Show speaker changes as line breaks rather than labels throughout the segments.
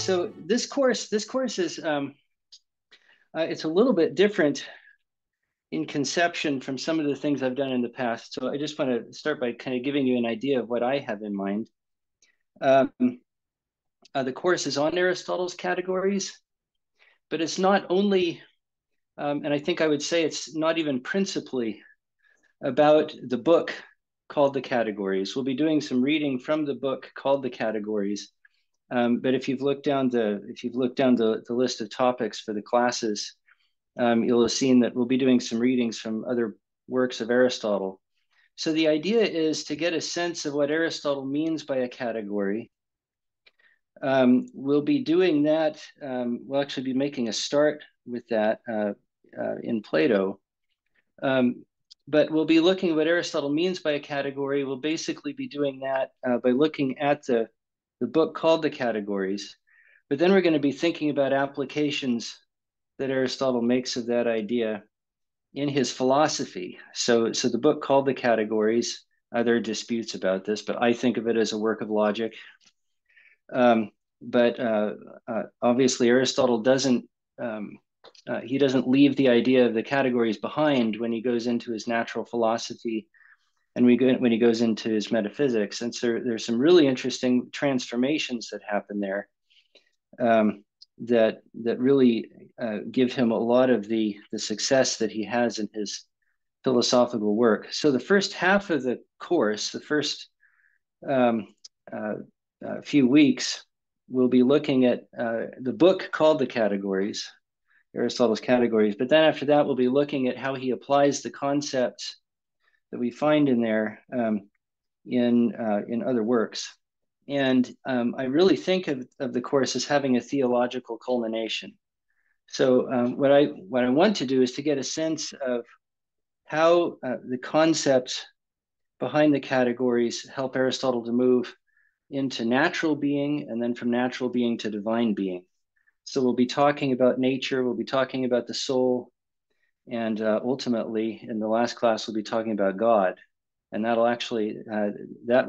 So this course is it's a little bit different in conception from some of the things I've done in the past. So I just want to start by kind of giving you an idea of what I have in mind. The course is on Aristotle's categories, but it's not only, and I think I would say it's not even principally about the book called The Categories. We'll be doing some reading from the book called The Categories. But if you've looked down the list of topics for the classes, you'll have seen that we'll be doing some readings from other works of Aristotle. So the idea is to get a sense of what Aristotle means by a category. We'll be doing that. We'll actually be making a start with that in Plato. But we'll be looking at what Aristotle means by a category. We'll basically be doing that by looking at the book called The Categories. But then we're going to be thinking about applications that Aristotle makes of that idea in his philosophy. So the book called The Categories, there are disputes about this, but I think of it as a work of logic. But obviously Aristotle doesn't leave the idea of the categories behind when he goes into his natural philosophy and when he goes into his metaphysics. And so there's some really interesting transformations that happen there that really give him a lot of the success that he has in his philosophical work. So the first half of the course, the first few weeks, we'll be looking at the book called The Categories, Aristotle's Categories. But then after that, we'll be looking at how he applies the concepts that we find in there in other works. And I really think of the course as having a theological culmination. So what I want to do is to get a sense of how the concepts behind the categories help Aristotle to move into natural being, and then from natural being to divine being. So we'll be talking about nature, we'll be talking about the soul, and ultimately in the last class, we'll be talking about God. And that'll actually, that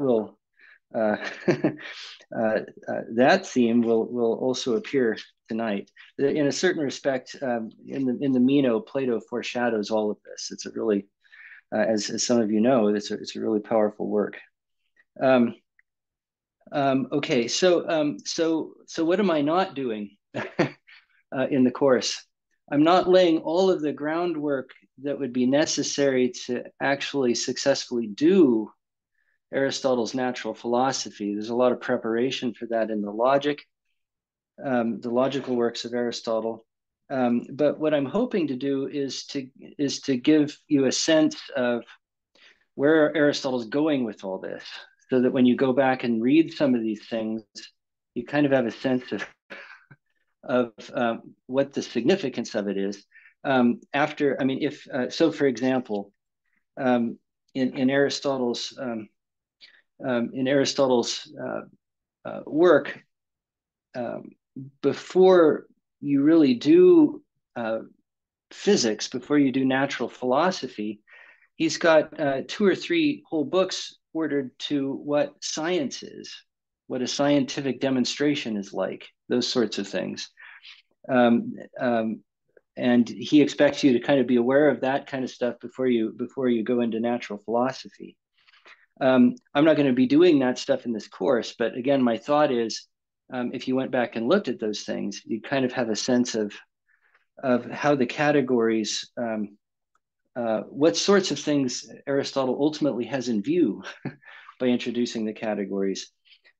theme will also appear tonight. In a certain respect, in the Meno, Plato foreshadows all of this. It's a really, as some of you know, it's a really powerful work. Okay, so what am I not doing in the course? I'm not laying all of the groundwork that would be necessary to actually successfully do Aristotle's natural philosophy. There's a lot of preparation for that in the logical works of Aristotle. But what I'm hoping to do is to give you a sense of where Aristotle's going with all this, so that when you go back and read some of these things, you kind of have a sense of what the significance of it is. For example, in Aristotle's work, before you really do physics, before you do natural philosophy, he's got 2 or 3 whole books ordered to what science is, what a scientific demonstration is like, those sorts of things. And he expects you to kind of be aware of that kind of stuff before you go into natural philosophy. I'm not going to be doing that stuff in this course, but again, my thought is, if you went back and looked at those things, you kind of have a sense of how the categories, what sorts of things Aristotle ultimately has in view by introducing the categories.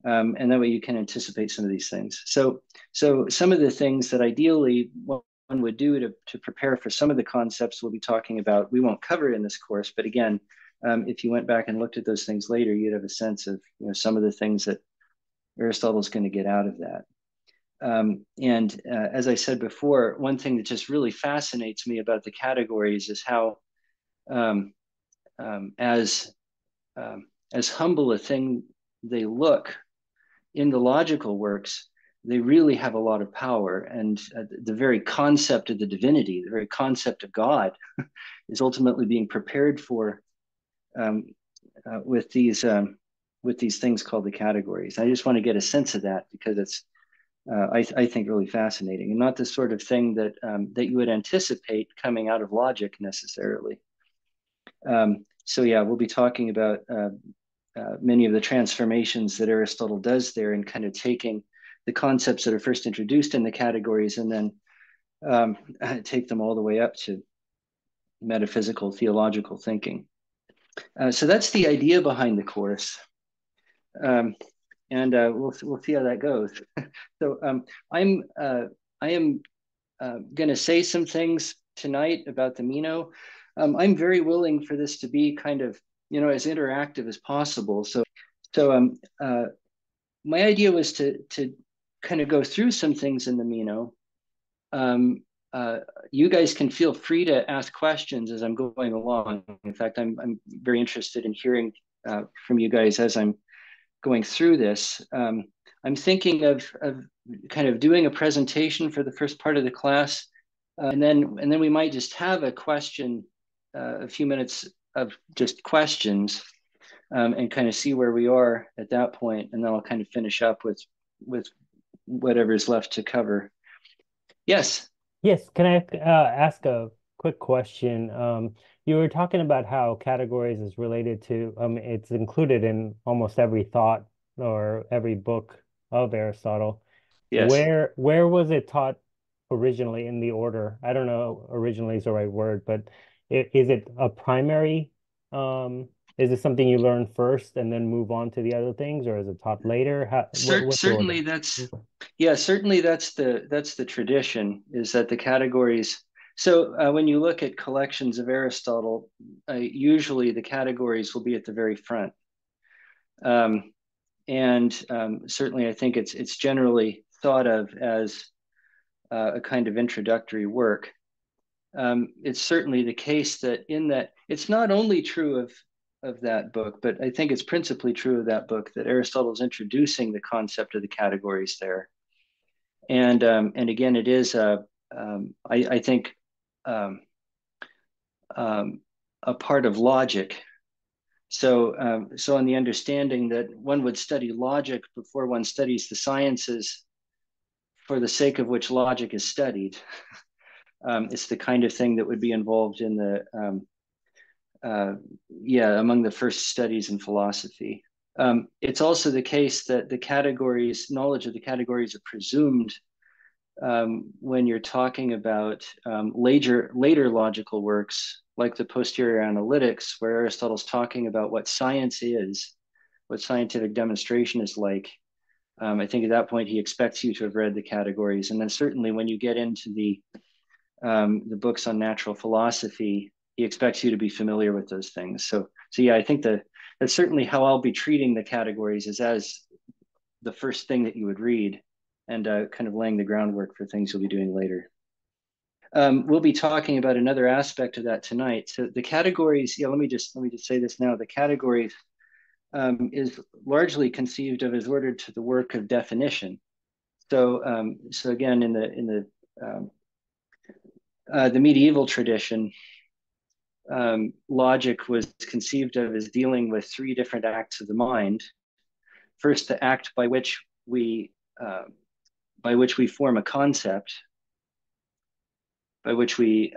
And that way you can anticipate some of these things. So some of the things that ideally one would do to prepare for some of the concepts we'll be talking about, we won't cover in this course, but again, if you went back and looked at those things later, you'd have a sense of some of the things that Aristotle's going to get out of that. As I said before, one thing that just really fascinates me about the categories is how, as humble a thing they look in the logical works, they really have a lot of power. And the very concept of the divinity, the very concept of God, is ultimately being prepared for with these things called the categories. I just want to get a sense of that because I think really fascinating, and not the sort of thing that that you would anticipate coming out of logic necessarily. So yeah, we'll be talking about many of the transformations that Aristotle does there, and kind of taking the concepts that are first introduced in the categories, and then take them all the way up to metaphysical, theological thinking. So that's the idea behind the course, and we'll see how that goes. So I am going to say some things tonight about the Meno. I'm very willing for this to be kind of, as interactive as possible. So my idea was to kind of go through some things in the Meno. You guys can feel free to ask questions as I'm going along. In fact, I'm very interested in hearing from you guys as I'm going through this. I'm thinking of kind of doing a presentation for the first part of the class, and then we might just have a question, a few minutes of just questions, and kind of see where we are at that point, and then I'll kind of finish up with whatever's left to cover. Yes.
Yes, can I ask a quick question? You were talking about how categories is related to, it's included in almost every thought or every book of Aristotle.
Yes.
Where was it taught originally in the order? I don't know, originally is the right word, but is it a primary? Is it something you learn first and then move on to the other things, or is it taught later? What's the order?
Certainly certainly that's the tradition, is that the categories. So when you look at collections of Aristotle, usually the categories will be at the very front. Um, and certainly I think it's generally thought of as a kind of introductory work. It's certainly the case that in that it's not only true of that book, but I think it's principally true of that book that Aristotle is introducing the concept of the categories there, and again, it is I think um, a part of logic. So on the understanding that one would study logic before one studies the sciences for the sake of which logic is studied. It's the kind of thing that would be involved in the among the first studies in philosophy. It's also the case that the categories, knowledge of the categories, are presumed when you're talking about later logical works like the posterior analytics, where Aristotle's talking about what science is, what scientific demonstration is like. I think at that point he expects you to have read the categories, and then certainly when you get into the books on natural philosophy, he expects you to be familiar with those things. So yeah, I think that's certainly how I'll be treating the categories, is as the first thing that you would read, and kind of laying the groundwork for things you'll be doing later. We'll be talking about another aspect of that tonight. So the categories, let me just say this now. The categories is largely conceived of as ordered to the work of definition. So again, in the medieval tradition, logic was conceived of as dealing with three different acts of the mind. First, the act by which we form a concept, by which we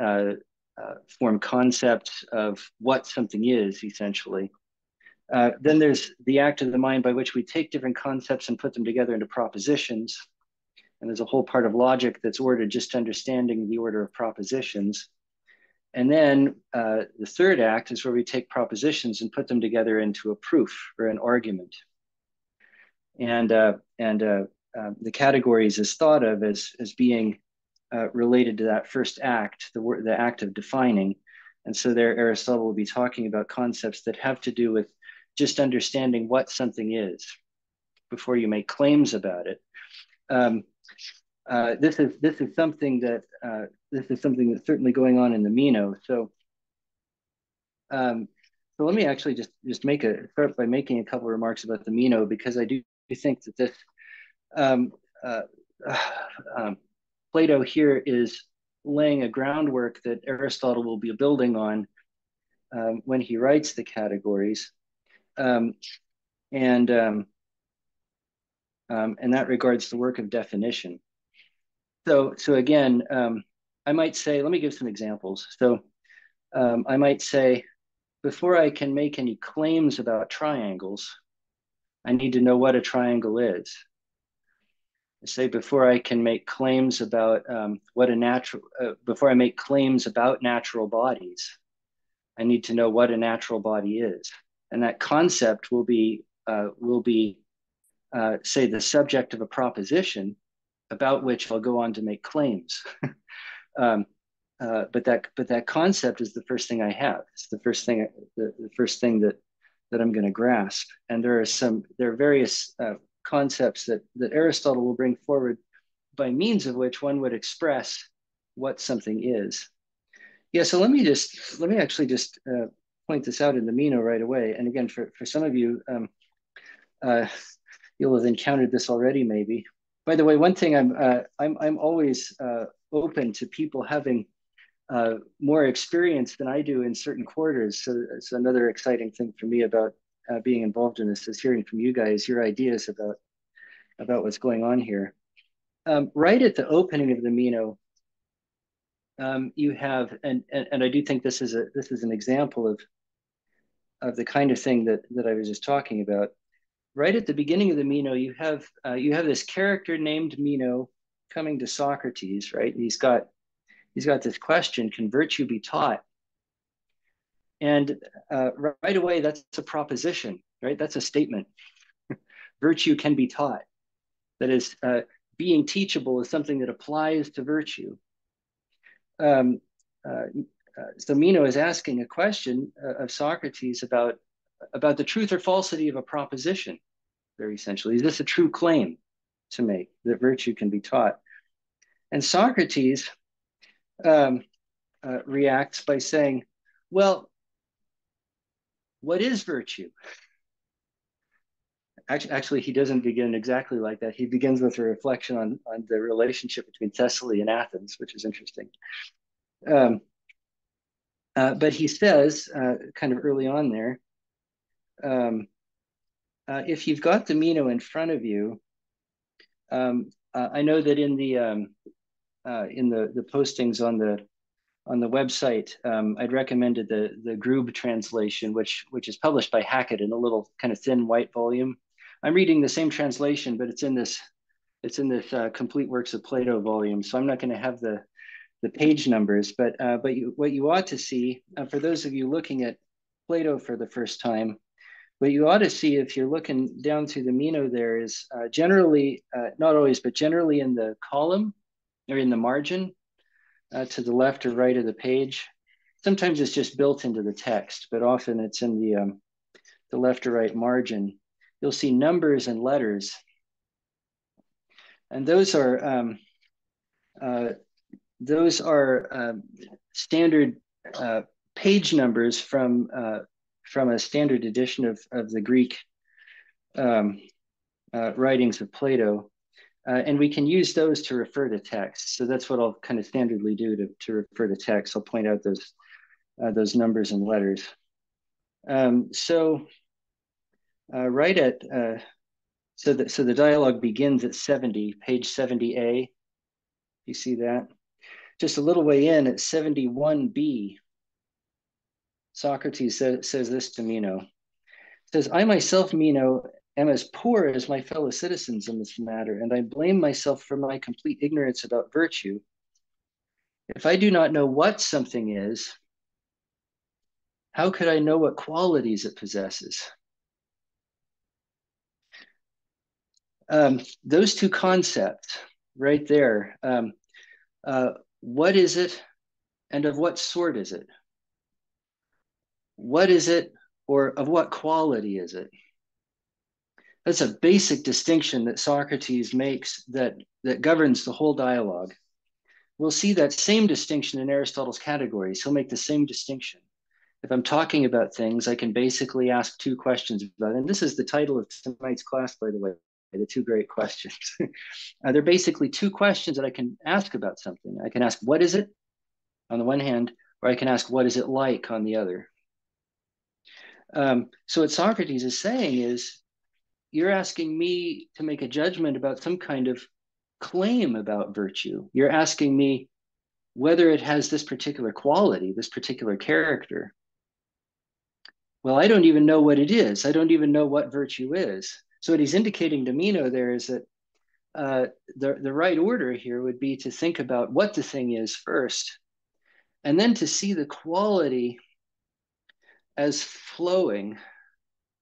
form concepts of what something is, essentially. Then there's the act of the mind by which we take different concepts and put them together into propositions. And there's a whole part of logic that's ordered just to understanding the order of propositions. And then the third act is where we take propositions and put them together into a proof or an argument. And the categories is thought of as being related to that first act, the act of defining. And so there, Aristotle will be talking about concepts that have to do with just understanding what something is before you make claims about it. This is something that's certainly going on in the Meno. So let me actually just start by making a couple of remarks about the Meno, because I do think that this Plato here is laying a groundwork that Aristotle will be building on when he writes the categories. And and that regards the work of definition. So again, I might say, let me give some examples. So I might say, before I can make any claims about triangles, I need to know what a triangle is. I say before I can make claims about before I make claims about natural bodies, I need to know what a natural body is. And that concept will be say, the subject of a proposition about which I'll go on to make claims. um, but that concept is the first thing I have. It's the first thing that I'm going to grasp. And there are various concepts that Aristotle will bring forward by means of which one would express what something is. Yeah. So let me actually just point this out in the Meno right away. And again, for some of you, you'll have encountered this already, maybe. By the way, one thing I'm always open to people having more experience than I do in certain quarters. So it's another exciting thing for me about being involved in this is hearing from you guys your ideas about what's going on here. Right at the opening of the Meno, you have, and I do think this is an example of the kind of thing that I was just talking about. Right at the beginning of the Meno, you have this character named Meno coming to Socrates, right? And he's got this question: can virtue be taught? And right away, that's a proposition, right? That's a statement. Virtue can be taught. That is, being teachable is something that applies to virtue. So Meno is asking a question of Socrates about the truth or falsity of a proposition. Very essentially, is this a true claim to make that virtue can be taught? And Socrates reacts by saying, well, what is virtue? Actually, he doesn't begin exactly like that. He begins with a reflection on the relationship between Thessaly and Athens, which is interesting. But he says, kind of early on there, if you've got the Meno in front of you, I know that in the postings on the website, I'd recommended the Grube translation, which is published by Hackett in a little kind of thin white volume. I'm reading the same translation, but it's in this complete works of Plato volume. So I'm not going to have the page numbers, but what you ought to see, for those of you looking at Plato for the first time, what you ought to see if you're looking down through the Meno there is generally, not always, but generally in the column or in the margin to the left or right of the page. Sometimes it's just built into the text, but often it's in the left or right margin. You'll see numbers and letters. And those are standard page numbers from a standard edition of the Greek writings of Plato. And we can use those to refer to text. So that's what I'll kind of standardly do to refer to text. I'll point out those numbers and letters. Right at so the dialogue begins at 70, page 70A. You see that? Just a little way in at 71B, Socrates says this to Meno. Says, I myself, Meno, am as poor as my fellow citizens in this matter, and I blame myself for my complete ignorance about virtue. If I do not know what something is, how could I know what qualities it possesses? Those two concepts right there, what is it and of what sort is it? What is it or of what quality is it? That's a basic distinction that Socrates makes that governs the whole dialogue. We'll see that same distinction in Aristotle's categories. He'll make the same distinction. If I'm talking about things, I can basically ask two questions about it. And this is the title of tonight's class, by the way, the two great questions. They're basically two questions that I can ask about something. I can ask, what is it on the one hand, or I can ask, what is it like on the other? So what Socrates is saying is, you're asking me to make a judgment about some kind of claim about virtue. You're asking me whether it has this particular quality, this particular character. Well, I don't even know what it is. I don't even know what virtue is. So what he's indicating to Meno there is that the right order here would be to think about what the thing is first, and then to see the quality as flowing.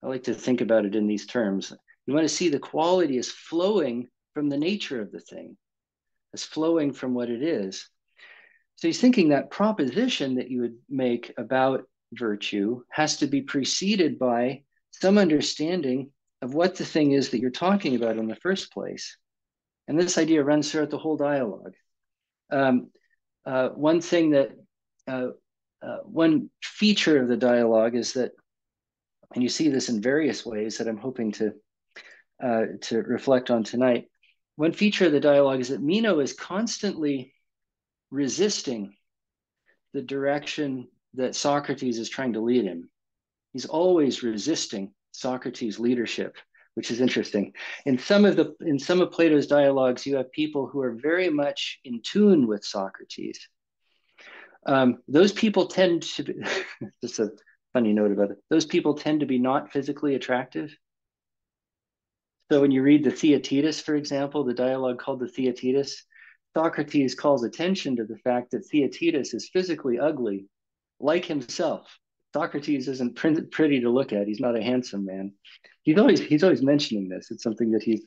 I like to think about it in these terms. You want to see the quality as flowing from the nature of the thing, as flowing from what it is. So he's thinking that proposition that you would make about virtue has to be preceded by some understanding of what the thing is that you're talking about in the first place. And this idea runs throughout the whole dialogue. One thing that, one feature of the dialogue is that, and you see this in various ways that I'm hoping to reflect on tonight. One feature of the dialogue is that Meno is constantly resisting the direction that Socrates is trying to lead him. He's always resisting Socrates' leadership, which is interesting. In some of Plato's dialogues, you have people who are very much in tune with Socrates. Those people tend to be, just a funny note about it, those people tend to be not physically attractive. So when you read the Theaetetus, for example, the dialogue called the Theaetetus, Socrates calls attention to the fact that Theaetetus is physically ugly, like himself. Socrates isn't pretty to look at. He's not a handsome man. He's always mentioning this. It's something that he's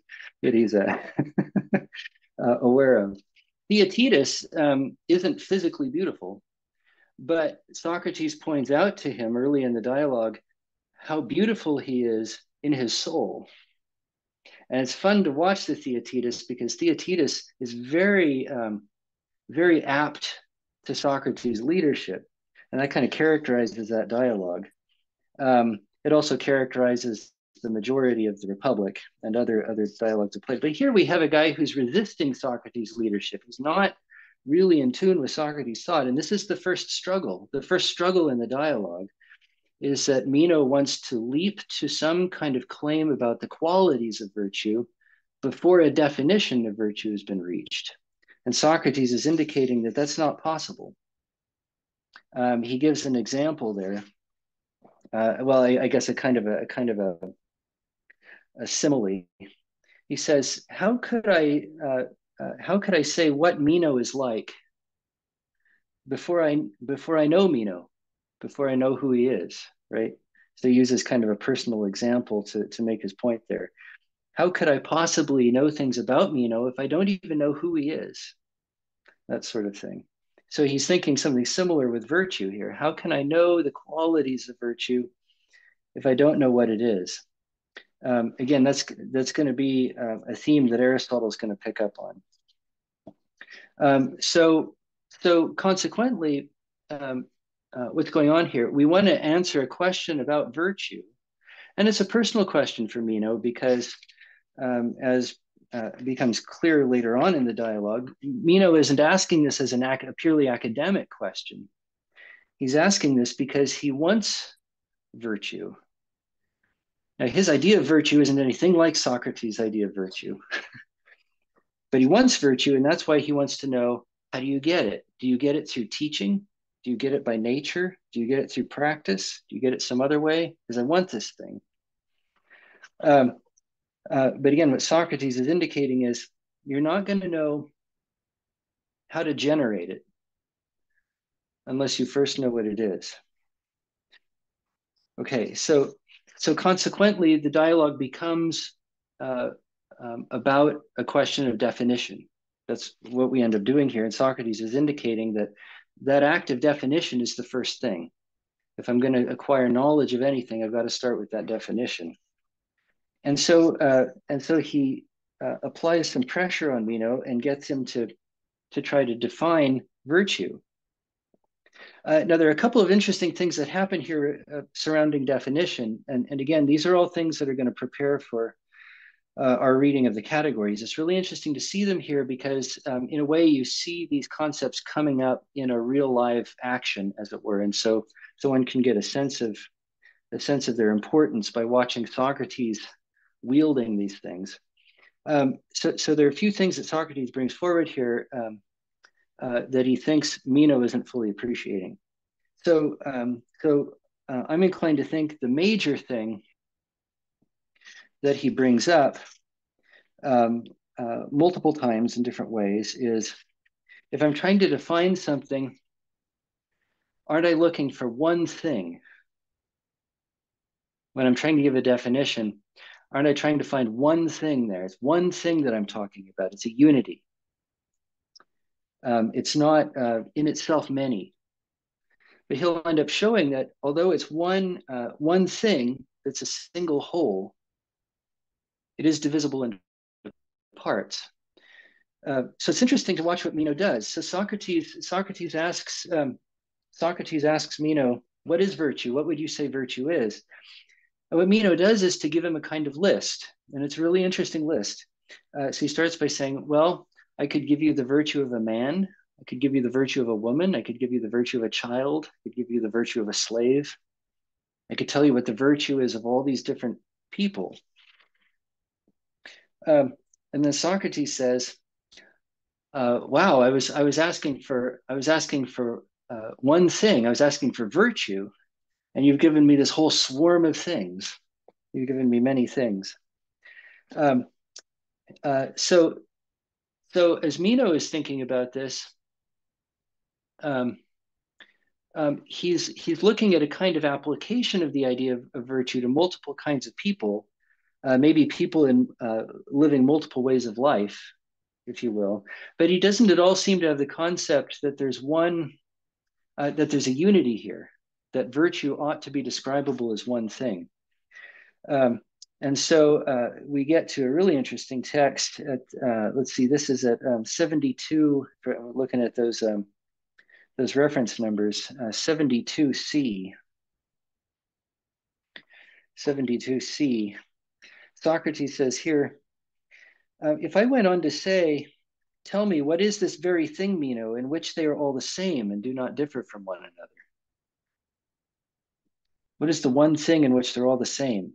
aware of. Theaetetus isn't physically beautiful, but Socrates points out to him early in the dialogue how beautiful he is in his soul. And it's fun to watch the Theaetetus because Theaetetus is very, very apt to Socrates' leadership. And that kind of characterizes that dialogue. It also characterizes the majority of the Republic and other dialogues of Plato. But here we have a guy who's resisting Socrates' leadership. He's not really in tune with Socrates' thought. And this is the first struggle. The first struggle in the dialogue is that Meno wants to leap to some kind of claim about the qualities of virtue before a definition of virtue has been reached. And Socrates is indicating that that's not possible. He gives an example there. I guess a kind of a simile. He says, "How could I say what Meno is like before I know Meno, before I know who he is?" Right. So he uses kind of a personal example to make his point there. How could I possibly know things about Meno if I don't even know who he is? That sort of thing. So he's thinking something similar with virtue here. How can I know the qualities of virtue if I don't know what it is? Again, that's going to be a theme that Aristotle is going to pick up on. So consequently, what's going on here? We want to answer a question about virtue, and it's a personal question for Meno because, as becomes clear later on in the dialogue, Meno isn't asking this as a purely academic question. He's asking this because he wants virtue. Now, his idea of virtue isn't anything like Socrates' idea of virtue, but he wants virtue, and that's why he wants to know, how do you get it? Do you get it through teaching? Do you get it by nature? Do you get it through practice? Do you get it some other way? Because I want this thing. But again, what Socrates is indicating is you're not going to know how to generate it unless you first know what it is. Okay, so consequently, the dialogue becomes about a question of definition. That's what we end up doing here. And Socrates is indicating that act of definition is the first thing. If I'm going to acquire knowledge of anything, I've got to start with that definition. And so he applies some pressure on Meno and gets him to try to define virtue. Now, there are a couple of interesting things that happen here surrounding definition. And again, these are all things that are going to prepare for our reading of the categories. It's really interesting to see them here because in a way you see these concepts coming up in a real live action, as it were. And so one can get a sense of their importance by watching Socrates wielding these things. So there are a few things that Socrates brings forward here that he thinks Meno isn't fully appreciating. So I'm inclined to think the major thing that he brings up multiple times in different ways is, if I'm trying to define something, aren't I looking for one thing? When I'm trying to give a definition, aren't I trying to find one thing there? It's one thing that I'm talking about. It's a unity. It's not in itself many. But he'll end up showing that although it's one thing that's a single whole, it is divisible into parts. So it's interesting to watch what Meno does. So Socrates asks Meno, what is virtue? What would you say virtue is? And what Meno does is to give him a kind of list, and it's a really interesting list. So he starts by saying, well, I could give you the virtue of a man. I could give you the virtue of a woman. I could give you the virtue of a child. I could give you the virtue of a slave. I could tell you what the virtue is of all these different people. And then Socrates says, wow, I was asking for one thing. I was asking for virtue, and you've given me this whole swarm of things. You've given me many things. So as Meno is thinking about this, he's looking at a kind of application of the idea of virtue to multiple kinds of people, maybe people in living multiple ways of life, if you will. But he doesn't at all seem to have the concept that there's a unity here, that virtue ought to be describable as one thing. And so we get to a really interesting text at, let's see, this is at 72, looking at those reference numbers, 72c. 72c. Socrates says here, if I went on to say, tell me, what is this very thing, Meno, in which they are all the same and do not differ from one another? What is the one thing in which they're all the same?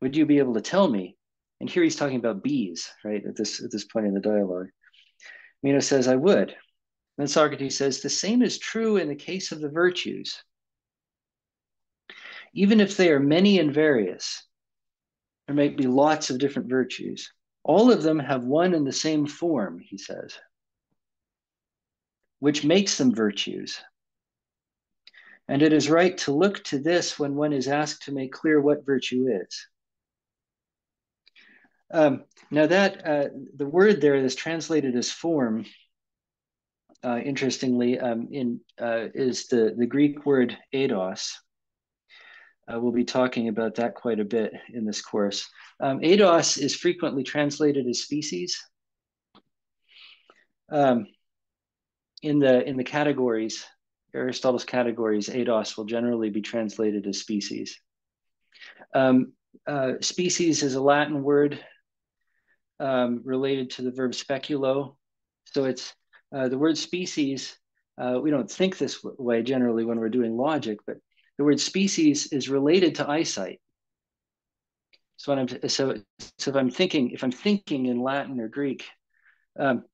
Would you be able to tell me? And here he's talking about bees, right, at this point in the dialogue. Meno says, I would. Then Socrates says, the same is true in the case of the virtues. Even if they are many and various, there might be lots of different virtues. All of them have one and the same form, he says, which makes them virtues. And it is right to look to this when one is asked to make clear what virtue is. Now that the word there that's translated as form, interestingly, is the Greek word eidos. We'll be talking about that quite a bit in this course. Eidos is frequently translated as species. In the categories, Aristotle's categories, eidos will generally be translated as species. Species is a Latin word related to the verb speculo. So it's the word species. We don't think this way generally when we're doing logic, but the word species is related to eyesight. So if I'm thinking in Latin or Greek,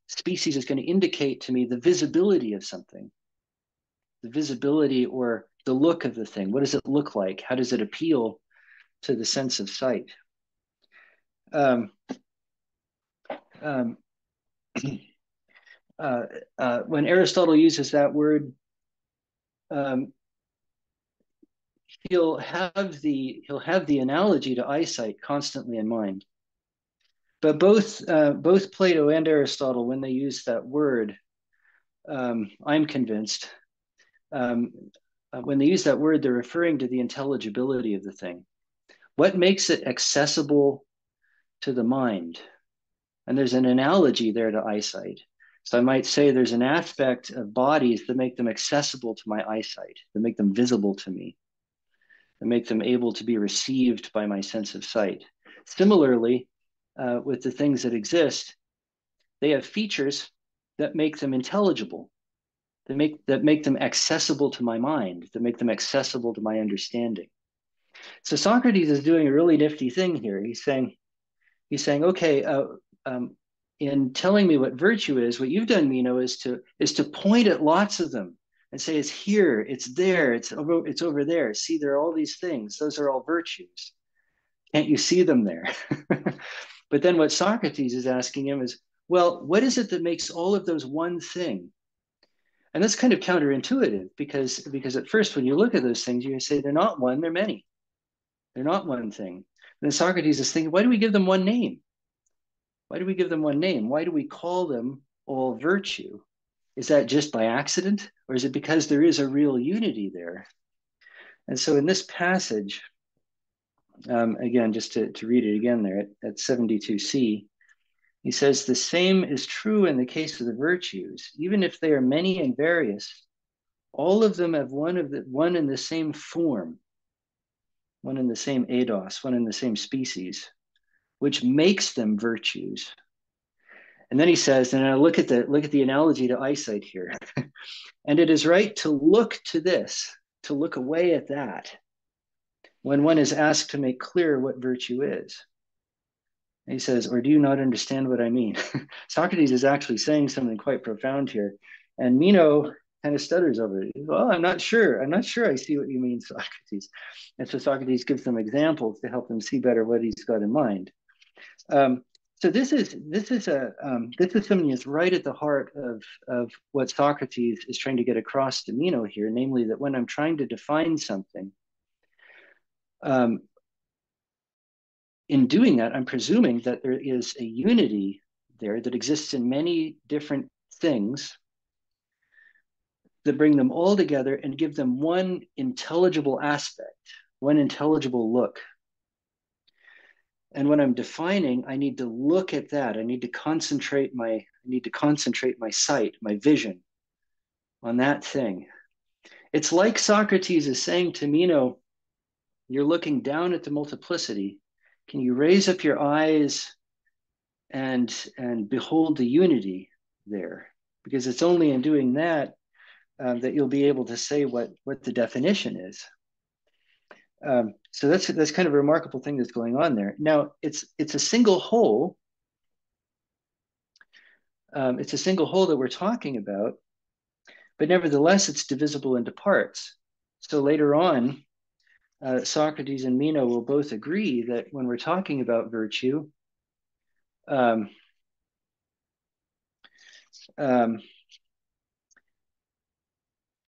species is going to indicate to me the visibility of something, the visibility or the look of the thing. What does it look like? How does it appeal to the sense of sight? When Aristotle uses that word, he'll have the analogy to eyesight constantly in mind. But both Plato and Aristotle, when they use that word, I'm convinced, when they use that word, they're referring to the intelligibility of the thing. What makes it accessible to the mind? And there's an analogy there to eyesight. So I might say there's an aspect of bodies that make them accessible to my eyesight, that make them visible to me, that make them able to be received by my sense of sight. Similarly, with the things that exist, they have features that make them intelligible, that make them accessible to my mind, that make them accessible to my understanding. So Socrates is doing a really nifty thing here. He's saying, okay, um, in telling me what virtue is, what you've done, Meno, is to point at lots of them and say it's here, it's there, it's over there. See, there are all these things. Those are all virtues. Can't you see them there? But then what Socrates is asking him is, well, what is it that makes all of those one thing? And that's kind of counterintuitive because at first when you look at those things, you say they're not one, they're many. They're not one thing. And then Socrates is thinking, why do we give them one name? Why do we give them one name? Why do we call them all virtue? Is that just by accident? Or is it because there is a real unity there? And so in this passage, again, just to read it again there at 72c, he says, the same is true in the case of the virtues. Even if they are many and various, all of them have one in the same form, one in the same eidos, one in the same species, which makes them virtues. And then he says, and I look at the analogy to eyesight here, and it is right to look to this, to look away at that, when one is asked to make clear what virtue is. And he says, or do you not understand what I mean? Socrates is actually saying something quite profound here. And Meno kind of stutters over it. Well, I'm not sure I see what you mean, Socrates. And so Socrates gives them examples to help them see better what he's got in mind. So this is something that's right at the heart of what Socrates is trying to get across to Meno here, namely that when I'm trying to define something, in doing that, I'm presuming that there is a unity there that exists in many different things that bring them all together and give them one intelligible aspect, one intelligible look. And when I'm defining, I need to look at that. I need to concentrate my sight, my vision on that thing. It's like Socrates is saying to Meno, you're looking down at the multiplicity. Can you raise up your eyes and behold the unity there? Because it's only in doing that that you'll be able to say what the definition is. So that's kind of a remarkable thing that's going on there. Now it's a single whole. It's a single whole that we're talking about, but nevertheless it's divisible into parts. So later on, Socrates and Meno will both agree that when we're talking about virtue, I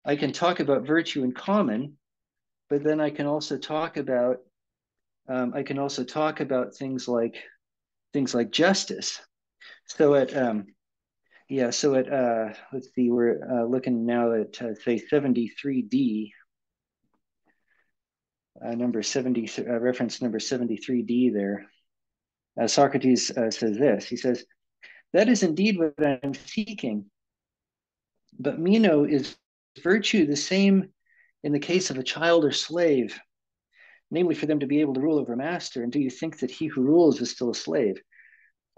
can talk about virtue in common, but then I can also talk about things like justice. So at let's see, we're looking now at say 73D, reference number 73D there. Socrates says this. He says, that is indeed what I'm seeking. But Meno, is virtue the same in the case of a child or slave, namely for them to be able to rule over a master? And do you think that he who rules is still a slave?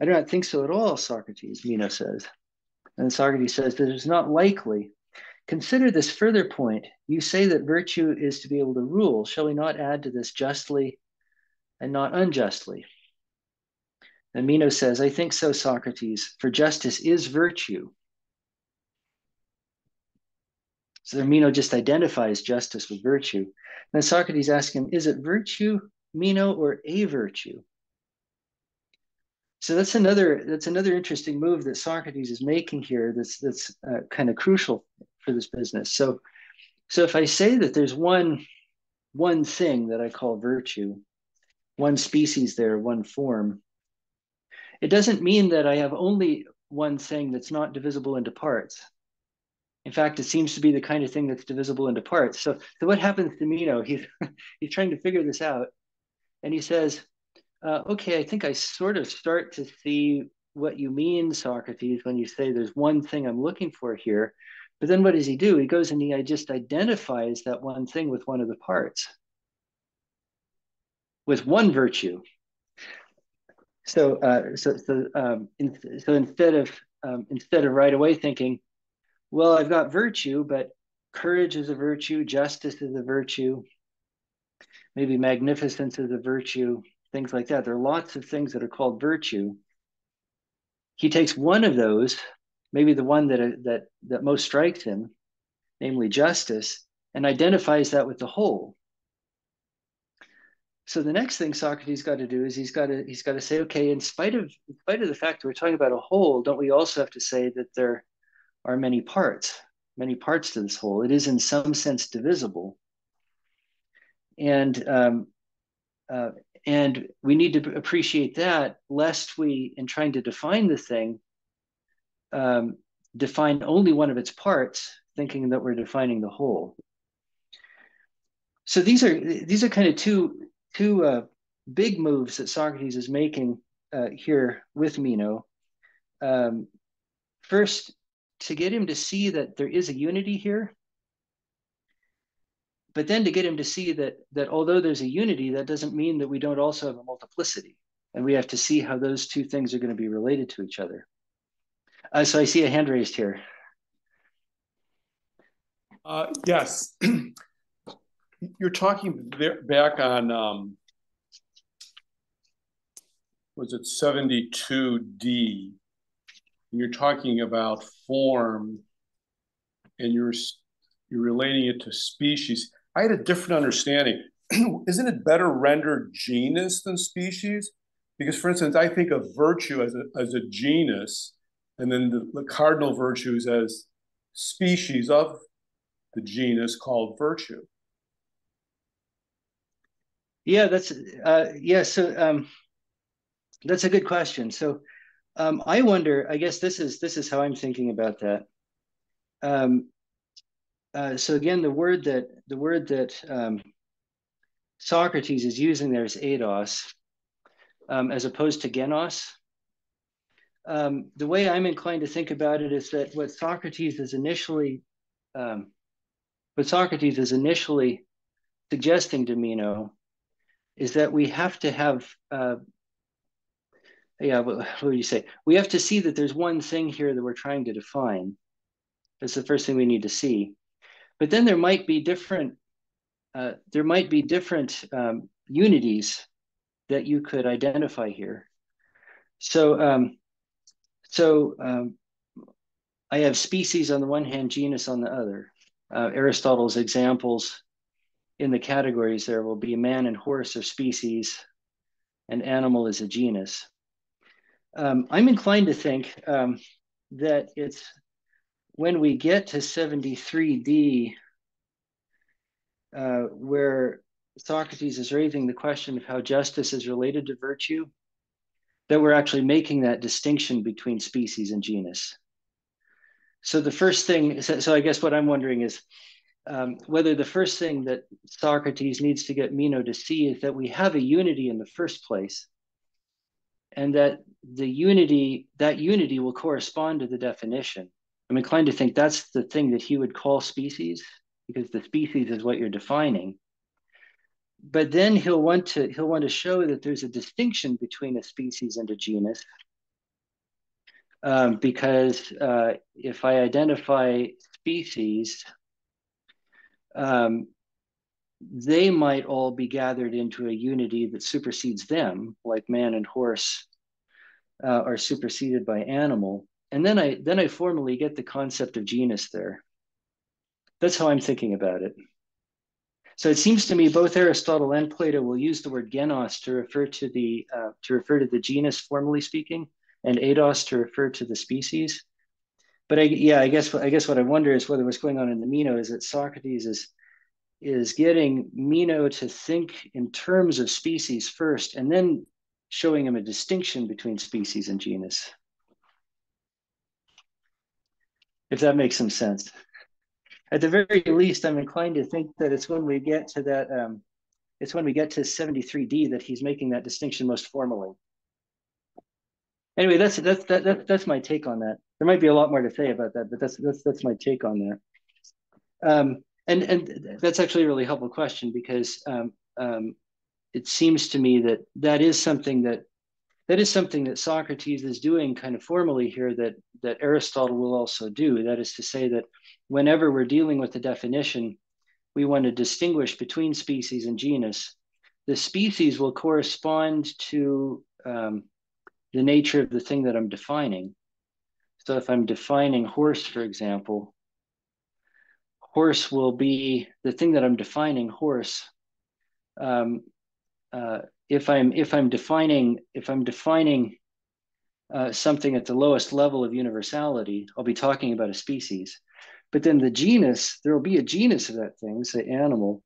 I do not think so at all, Socrates, Meno says. And Socrates says that it's not likely. Consider this further point. You say that virtue is to be able to rule. Shall we not add to this justly and not unjustly? And Meno says, I think so, Socrates, for justice is virtue. So Meno just identifies justice with virtue. And then Socrates asks him, is it virtue, Meno, or a virtue? So that's another interesting move that Socrates is making here. That's kind of crucial for this business. So if I say that there's one thing that I call virtue, one species there, one form, it doesn't mean that I have only one thing that's not divisible into parts. In fact, it seems to be the kind of thing that's divisible into parts. So what happens to Meno? He's trying to figure this out, and he says, okay, I think I sort of start to see what you mean, Socrates, when you say there's one thing I'm looking for here. But then what does he do? He goes and he just identifies that one thing with one of the parts, with one virtue. So instead of right away thinking, well, I've got virtue, but courage is a virtue, justice is a virtue, maybe magnificence is a virtue, things like that. There are lots of things that are called virtue. He takes one of those, maybe the one that most strikes him, namely justice, and identifies that with the whole. So the next thing Socrates got to do is he's got to say, okay, in spite of the fact that we're talking about a whole, don't we also have to say that there are many parts to this whole? It is in some sense divisible, and we need to appreciate that, lest we, in trying to define the thing, define only one of its parts, thinking that we're defining the whole. So these are kind of two big moves that Socrates is making here with Meno. First, to get him to see that there is a unity here, but then to get him to see that although there's a unity, that doesn't mean that we don't also have a multiplicity, and we have to see how those two things are going to be related to each other. So I see a hand raised here.
Yes. You're talking back on, was it 72D? You're talking about form, and you're relating it to species. I had a different understanding. Isn't it better rendered genus than species? Because, for instance, I think of virtue as a genus, and then the cardinal virtues as species of the genus called virtue.
Yeah, that's So that's a good question. So I wonder. I guess this is how I'm thinking about that. So again, the word that Socrates is using there is eidos, as opposed to genos. The way I'm inclined to think about it is that what Socrates is initially suggesting to Meno is that we have to have, what would you say? We have to see that there's one thing here that we're trying to define. That's the first thing we need to see. But then there might be different unities that you could identify here. So I have species on the one hand, genus on the other. Aristotle's examples in the categories there will be man and horse are species, and animal is a genus. I'm inclined to think that it's when we get to 73D, where Socrates is raising the question of how justice is related to virtue, that we're actually making that distinction between species and genus. So the first thing, so I guess what I'm wondering is whether the first thing that Socrates needs to get Meno to see is that we have a unity in the first place, and that that unity will correspond to the definition. I'm inclined to think that's the thing that he would call species, because the species is what you're defining. But then he'll want to show that there's a distinction between a species and a genus, because if I identify species, they might all be gathered into a unity that supersedes them, like man and horse are superseded by animal. And then I formally get the concept of genus there. That's how I'm thinking about it. So it seems to me both Aristotle and Plato will use the word genos to refer to the genus, formally speaking, and eidos to refer to the species. But I guess what I wonder is whether what's going on in the Meno is that Socrates is getting Meno to think in terms of species first, and then showing him a distinction between species and genus. If that makes some sense. At the very least, I'm inclined to think that it's when we get to that, it's when we get to 73D that he's making that distinction most formally. Anyway, that's my take on that. There might be a lot more to say about that, but that's my take on that. And that's actually a really helpful question, because it seems to me that is something that Socrates is doing kind of formally here, that Aristotle will also do. That is to say that whenever we're dealing with the definition, we want to distinguish between species and genus, the species will correspond to the nature of the thing that I'm defining. So if I'm defining horse, for example, horse will be the thing that I'm defining, horse. If I'm defining something at the lowest level of universality, I'll be talking about a species. But then the genus, there will be a genus of that thing, say animal,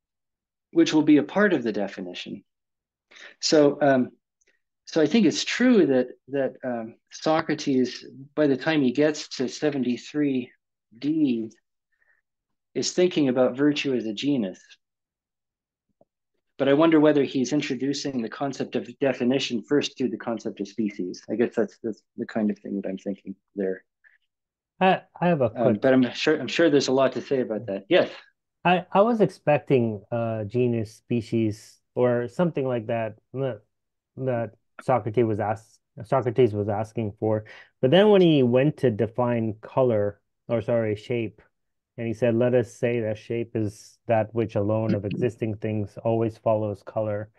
which will be a part of the definition. So I think it's true that Socrates, by the time he gets to 73D, is thinking about virtue as a genus. But I wonder whether he's introducing the concept of definition first to the concept of species. I guess that's the kind of thing that I'm thinking there.
I have a quick.
But I'm sure there's a lot to say about that. Yes.
I was expecting genus, species, or something like that that Socrates was asking for. But then when he went to define color, or sorry, shape, and he said, let us say that shape is that which alone of existing things always follows color.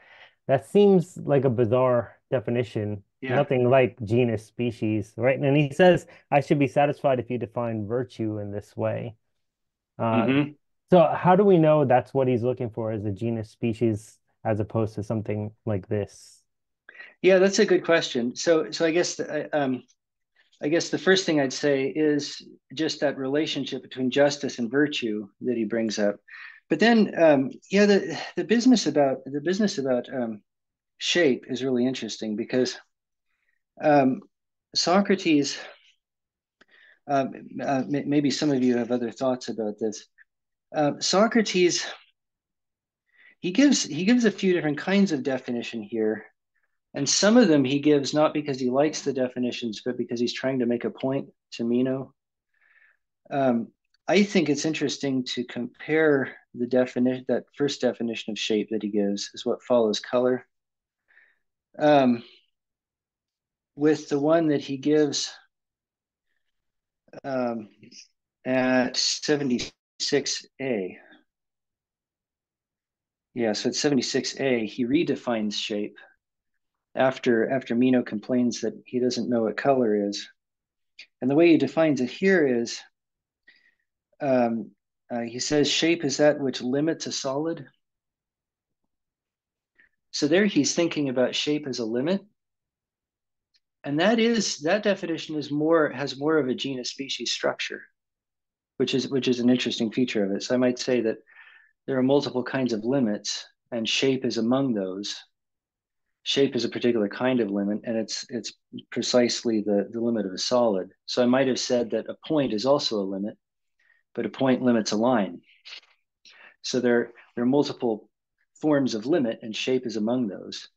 That seems like a bizarre definition,
Yeah.
nothing like genus, species, right? And he says, I should be satisfied if you define virtue in this way. So how do we know that's what he's looking for as a genus, species, as opposed to something like this?
Yeah, that's a good question. So I guess I guess the first thing I'd say is just that relationship between justice and virtue that he brings up. But then, yeah, the business about shape is really interesting because Socrates. Maybe some of you have other thoughts about this. Socrates, he gives a few different kinds of definition here, and some of them he gives not because he likes the definitions, but because he's trying to make a point to Meno. I think it's interesting to compare the definition, that first definition of shape that he gives is what follows color, with the one that he gives at 76A. Yeah, so at 76A, he redefines shape after Meno complains that he doesn't know what color is. And the way he defines it here is, he says shape is that which limits a solid. So there he's thinking about shape as a limit. And that definition has more of a genus species structure, which is an interesting feature of it. So I might say that there are multiple kinds of limits, and shape is among those. Shape is a particular kind of limit, and it's precisely the limit of a solid. So I might have said that a point is also a limit, but a point limits a line. So there are multiple forms of limit, and shape is among those.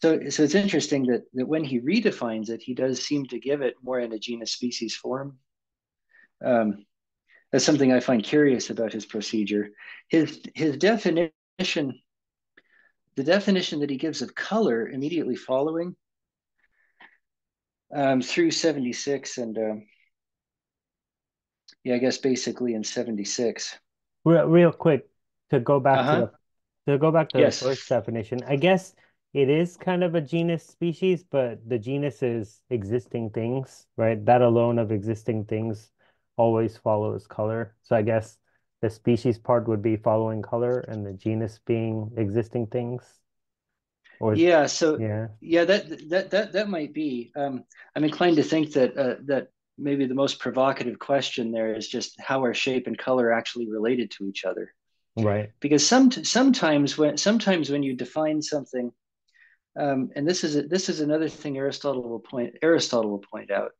So it's interesting that when he redefines it, he does seem to give it more in a genus species form. That's something I find curious about his procedure. His definition, the definition that he gives of color immediately following, through 76 and yeah, I guess basically in 76.
Real quick, to go back to the
Yes.
first definition, I guess it is kind of a genus species, but the genus is existing things, right? That alone of existing things always follows color. So I guess the species part would be following color and the genus being existing things. Or
Yeah, so
yeah,
yeah, that might be. I'm inclined to think that maybe the most provocative question there is just how are shape and color actually related to each other?
right.
Because sometimes when you define something, and this is another thing Aristotle will point out.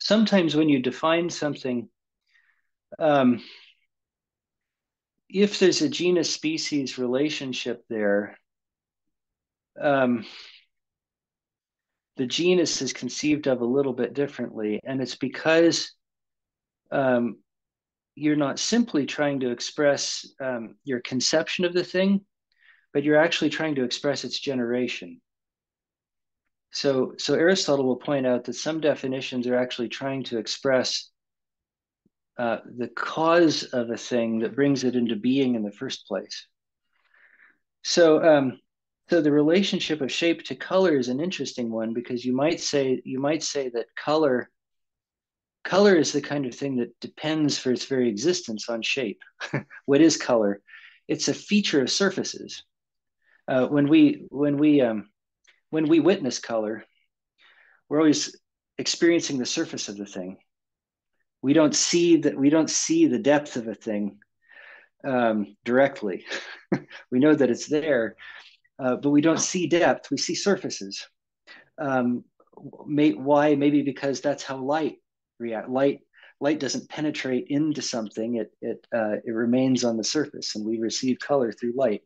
Sometimes when you define something, if there's a genus species relationship there, the genus is conceived of a little bit differently, and it's because you're not simply trying to express your conception of the thing, but you're actually trying to express its generation. So Aristotle will point out that some definitions are actually trying to express the cause of a thing that brings it into being in the first place. So So the relationship of shape to color is an interesting one, because you might say that color is the kind of thing that depends for its very existence on shape. What is color? It's a feature of surfaces. When we witness color, we're always experiencing the surface of the thing. We don't see the depth of a thing directly. We know that it's there, but we don't see depth. We see surfaces. Why? Maybe because that's how light react. Light doesn't penetrate into something. It remains on the surface, and we receive color through light.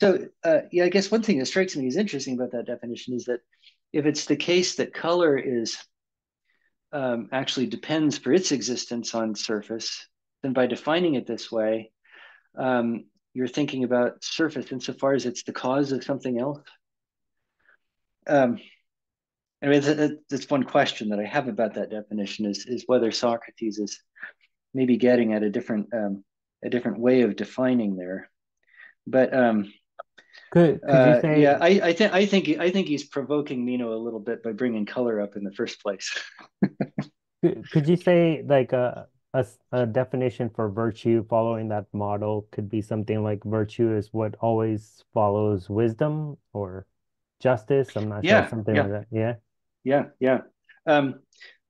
So yeah, I guess one thing that strikes me as interesting about that definition is that if it's the case that color is actually depends for its existence on surface, then by defining it this way, you're thinking about surface insofar as it's the cause of something else. I mean, that's one question that I have about that definition is whether Socrates is maybe getting at a different way of defining there. But
could you say,
yeah, I think he's provoking Meno a little bit by bringing color up in the first place.
could you say like a definition for virtue following that model could be something like virtue is what always follows wisdom or justice? I'm not sure,
Yeah,
something like
yeah,
that. Yeah.
yeah.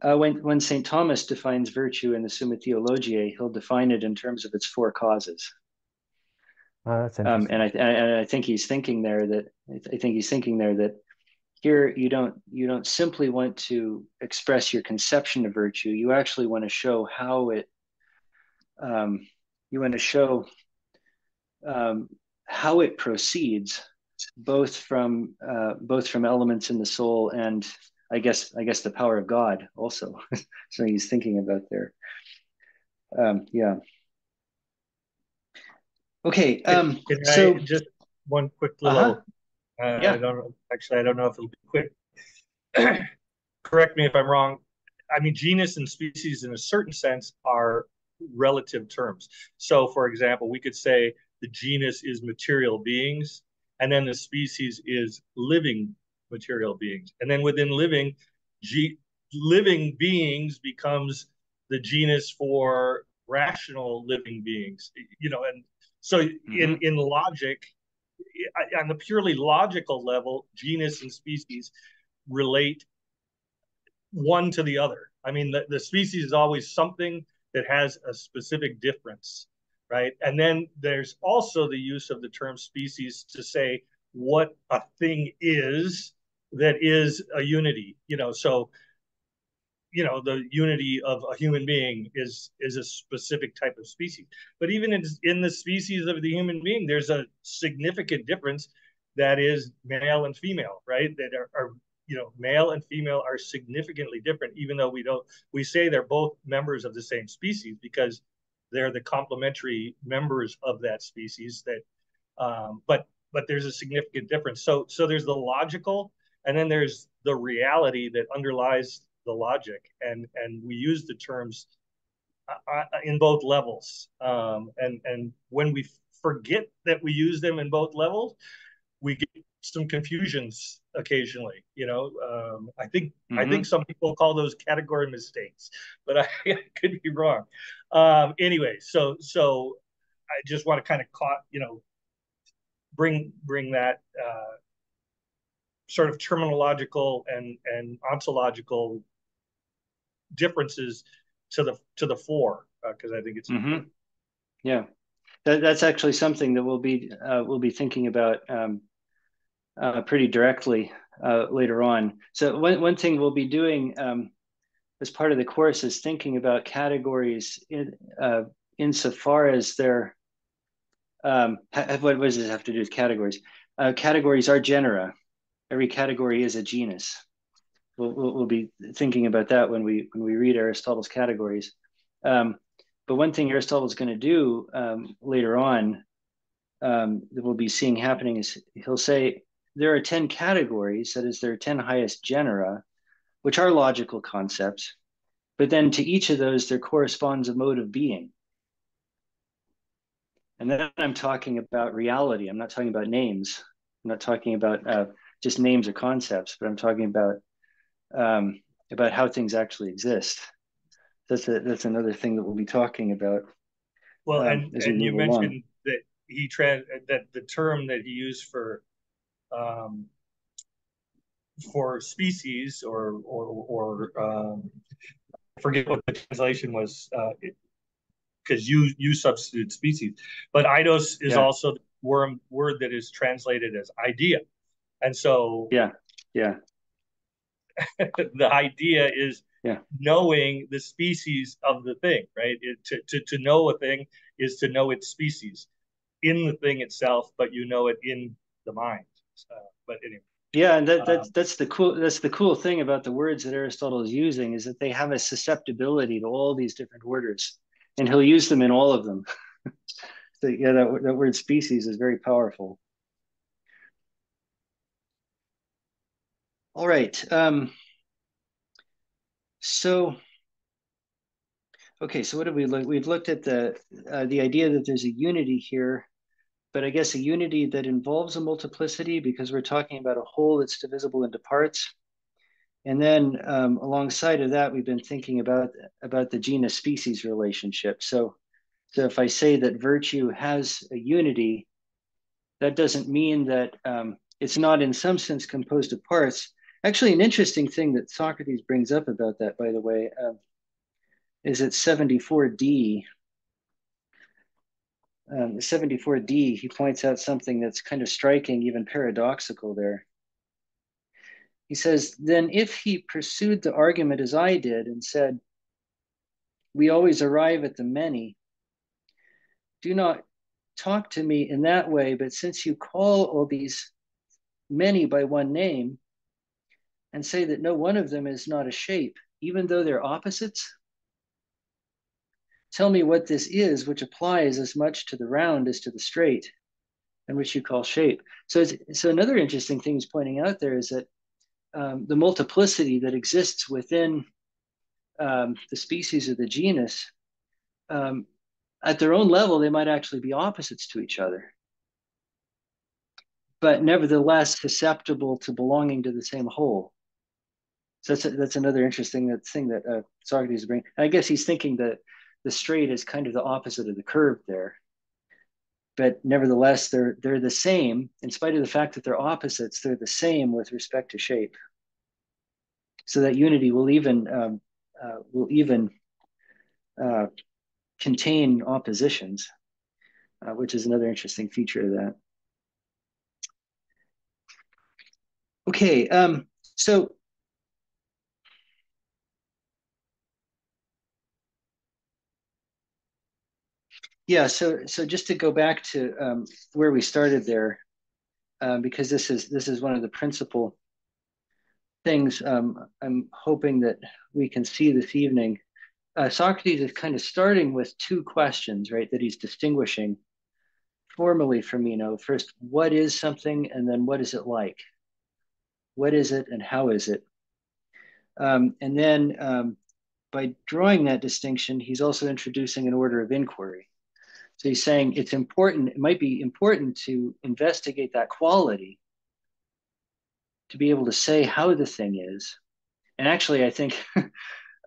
When St. Thomas defines virtue in the Summa Theologiae, he'll define it in terms of its four causes.
Oh, that's interesting.
And I think he's thinking there that here you don't simply want to express your conception of virtue. You actually want to show how it you want to show how it proceeds, both from elements in the soul and I guess the power of God also. So he's thinking about there. Yeah. Okay.
Can
So
I just one quick
uh-huh.
little?
Yeah.
I don't know. Actually, I don't know if it'll be quick. Correct me if I'm wrong. I mean, genus and species, in a certain sense, are relative terms. So, for example, we could say the genus is material beings, and then the species is living material beings. And then within living beings becomes the genus for rational living beings. And so in logic, on the purely logical level, genus and species relate one to the other. I mean, the species is always something that has a specific difference, right? And then there's also the use of the term species to say what a thing is that is a unity. So the unity of a human being is a specific type of species. But even in the species of the human being, there's a significant difference that is male and female, right? That are male and female are significantly different, even though we say they're both members of the same species because they're the complementary members of that species. But there's a significant difference. So there's the logical, and then there's the reality that underlies the logic, and we use the terms in both levels. And when we forget that we use them in both levels, we get some confusions occasionally. I think some people call those category mistakes, but I could be wrong. Anyway, so I just want to kind of bring that sort of terminological and ontological differences to the fore, because I think it's important.
Yeah, that's actually something that we'll be thinking about pretty directly later on. So one thing we'll be doing as part of the course is thinking about categories insofar as they're what does this have to do with categories? Categories are genera. Every category is a genus. We'll be thinking about that when we read Aristotle's categories. But one thing Aristotle is going to do later on that we'll be seeing happening is he'll say there are 10 categories, that is, there are 10 highest genera, which are logical concepts, but then to each of those there corresponds a mode of being. And then I'm talking about reality. I'm not talking about names. I'm not talking about just names or concepts, but I'm talking about how things actually exist. That's another thing that we'll be talking about
Well,
as we
and you
move along.
mentioned that that the term that he used um, for species or I forget what the translation was because you substitute species, but eidos is
Yeah,
also the word that is translated as idea, and so
yeah, yeah,
the idea is
yeah.
knowing the species of the thing, right? To know a thing is to know its species in the thing itself, but you know it in the mind. But anyway,
Yeah, and
um,
that's the cool thing about the words that Aristotle is using is that they have a susceptibility to all these different orders, and he'll use them in all of them. So yeah, that word species is very powerful. All right. So okay, so what have we looked? We've looked at the idea that there's a unity here, but I guess a unity that involves a multiplicity because we're talking about a whole that's divisible into parts. And then alongside of that, we've been thinking about the genus species relationship. So if I say that virtue has a unity, that doesn't mean that it's not in some sense composed of parts. Actually, an interesting thing that Socrates brings up about that, by the way, is at 74D. 74D, he points out something that's kind of striking, even paradoxical there. He says, then if he pursued the argument as I did and said, we always arrive at the many, do not talk to me in that way, but since you call all these many by one name and say that no one of them is not a shape, even though they're opposites, tell me what this is, which applies as much to the round as to the straight, and which you call shape. So another interesting thing he's pointing out there is that the multiplicity that exists within the species of the genus, at their own level, they might actually be opposites to each other, but nevertheless susceptible to belonging to the same whole. So that's another interesting thing that Socrates is bringing. I guess he's thinking that the straight is kind of the opposite of the curve there, but nevertheless they're the same in spite of the fact that they're opposites. They're the same with respect to shape. So that unity will even uh, contain oppositions, which is another interesting feature of that. Okay, so yeah, so just to go back to where we started there, because this is one of the principal things I'm hoping that we can see this evening. Socrates is kind of starting with two questions, right, that he's distinguishing formally from Meno. First, what is something, and then what is it like? What is it, and how is it? And then by drawing that distinction, he's also introducing an order of inquiry. So he's saying it's important, it might be important to investigate that quality to be able to say how the thing is. And actually, I think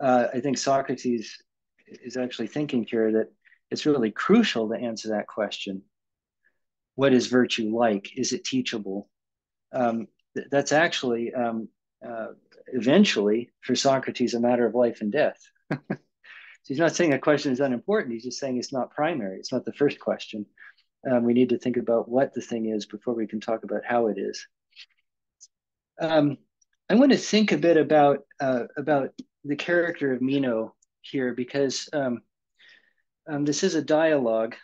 I think Socrates is actually thinking here that it's really crucial to answer that question. What is virtue like? Is it teachable? That's actually eventually for Socrates a matter of life and death. So he's not saying that question is unimportant. He's just saying it's not primary. It's not the first question. We need to think about what the thing is before we can talk about how it is. I want to think a bit about the character of Meno here because this is a dialogue.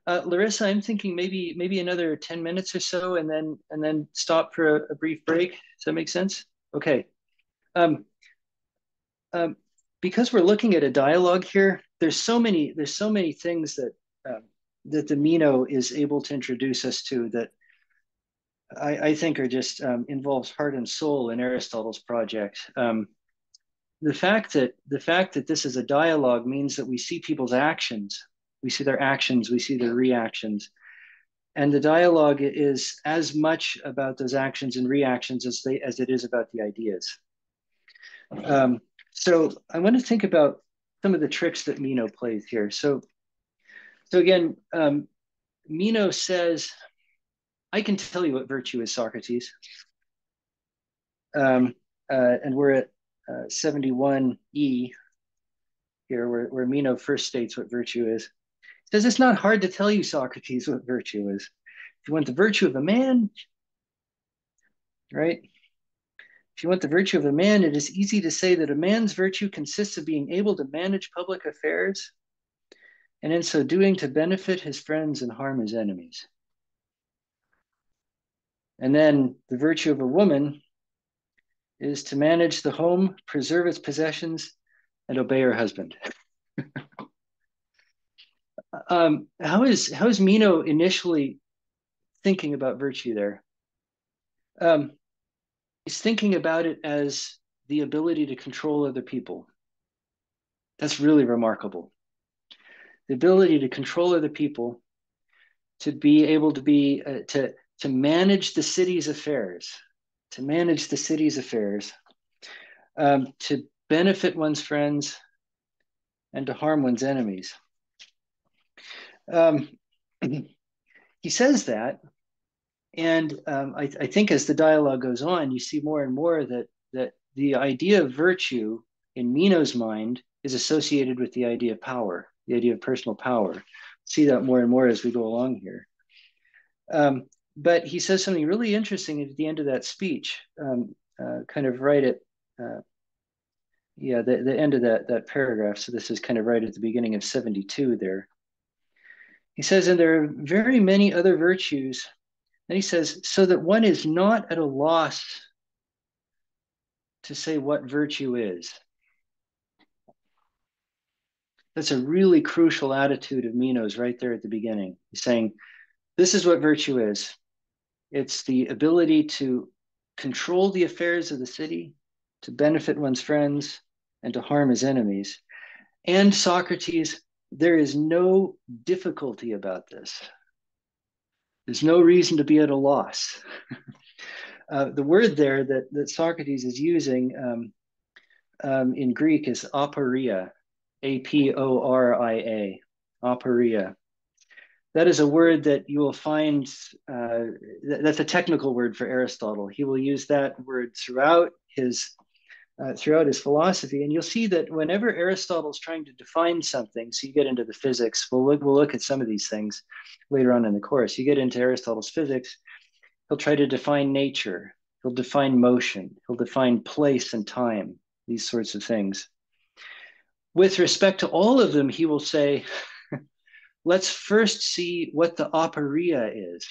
Larissa, I'm thinking maybe another 10 minutes or so, and then stop for a brief break. Does that make sense? Okay. Um, because we're looking at a dialogue here, there's so many things that that the Meno is able to introduce us to that I think are just involves heart and soul in Aristotle's project. The fact that this is a dialogue means that we see people's actions, we see their actions, we see their reactions, And the dialogue is as much about those actions and reactions as it is about the ideas. So I want to think about some of the tricks that Meno plays here. So again, Meno says, I can tell you what virtue is, Socrates. And we're at 71E here, where Meno first states what virtue is. He says, it's not hard to tell you, Socrates, what virtue is. If you want the virtue of a man, right? If you want the virtue of a man, it is easy to say that a man's virtue consists of being able to manage public affairs, and in so doing to benefit his friends and harm his enemies. And then the virtue of a woman is to manage the home, preserve its possessions, and obey her husband. How is Meno initially thinking about virtue there? He's thinking about it as the ability to control other people. That's really remarkable. The ability to control other people, to be able to be to manage the city's affairs, to benefit one's friends, and to harm one's enemies. He says that, and I think as the dialogue goes on, you see more and more that the idea of virtue in Meno's mind is associated with the idea of power, the idea of personal power. See that more and more as we go along here. But he says something really interesting at the end of that speech, kind of right at, the end of that paragraph. So this is kind of right at the beginning of 72 there. He says, and there are very many other virtues. And he says, so that one is not at a loss to say what virtue is. That's a really crucial attitude of Meno's right there at the beginning. He's saying, this is what virtue is. It's the ability to control the affairs of the city, to benefit one's friends, and to harm his enemies. And Socrates, there is no difficulty about this. There's no reason to be at a loss. The word there that Socrates is using in Greek is aporia, A-P-O-R-I-A, aporia. That is a word that you will find, that's a technical word for Aristotle. He will use that word throughout his philosophy. And you'll see that whenever Aristotle's trying to define something, so you get into the physics, we'll look at some of these things later on in the course. You get into Aristotle's physics, he'll try to define nature, he'll define motion, he'll define place and time, these sorts of things. With respect to all of them, he will say, let's first see what the aporia is.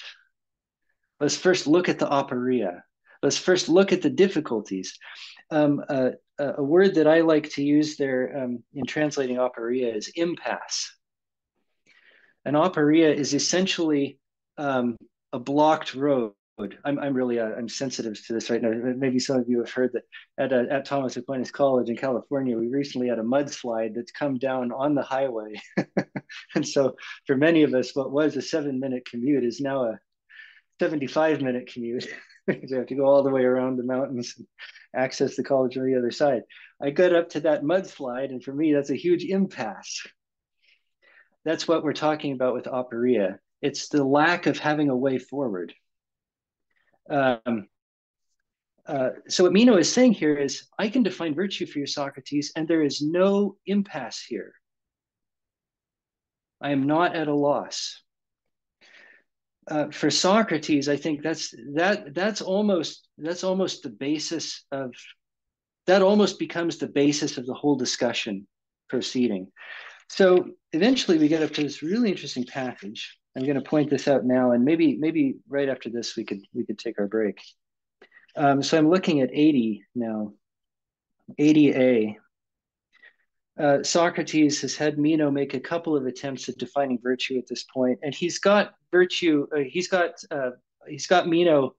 Let's first look at the aporia. Let's first look at the difficulties. A word that I like to use there in translating aporia is impasse. An aporia is essentially a blocked road. I'm sensitive to this right now. Maybe some of you have heard that at Thomas Aquinas College in California, we recently had a mudslide that's come down on the highway. And so for many of us, what was a 7-minute commute is now a 75-minute commute. You have to go all the way around the mountains and access the college on the other side. I got up to that mudslide, and for me, that's a huge impasse. That's what we're talking about with aporia. It's the lack of having a way forward. So what Meno is saying here is, I can define virtue for you, Socrates, and there is no impasse here. I am not at a loss. For Socrates, I think that's almost the basis of, that almost becomes the basis of the whole discussion proceeding. So eventually we get up to this really interesting passage. I'm going to point this out now, and maybe right after this we could take our break. So I'm looking at 80 now, 80a. Socrates has had Meno make a couple of attempts at defining virtue at this point, and he's got virtue. He's got Meno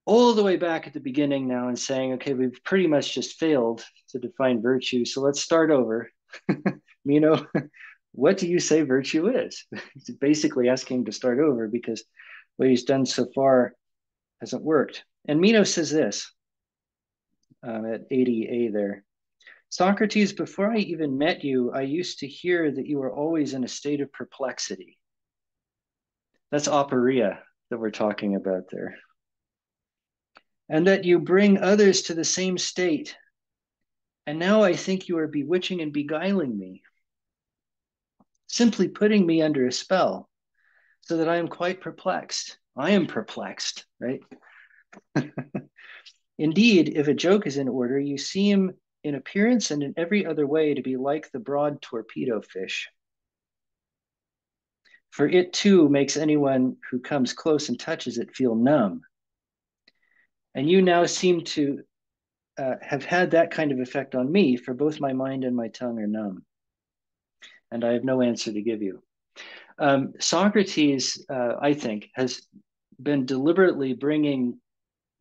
all the way back at the beginning now, and saying, okay, we've pretty much just failed to define virtue, so let's start over. Meno, what do you say virtue is? He's basically asking him to start over because what he's done so far hasn't worked. And Meno says this at 80a there. Socrates, before I even met you, I used to hear that you were always in a state of perplexity. That's aporia that we're talking about there. And that you bring others to the same state. And now I think you are bewitching and beguiling me, simply putting me under a spell, so that I am quite perplexed. I am perplexed, right? Indeed, if a joke is in order, you seem in appearance and in every other way to be like the broad torpedo fish. For it too makes anyone who comes close and touches it feel numb. And you now seem to have had that kind of effect on me, for both my mind and my tongue are numb. And I have no answer to give you. Socrates, I think, has been deliberately bringing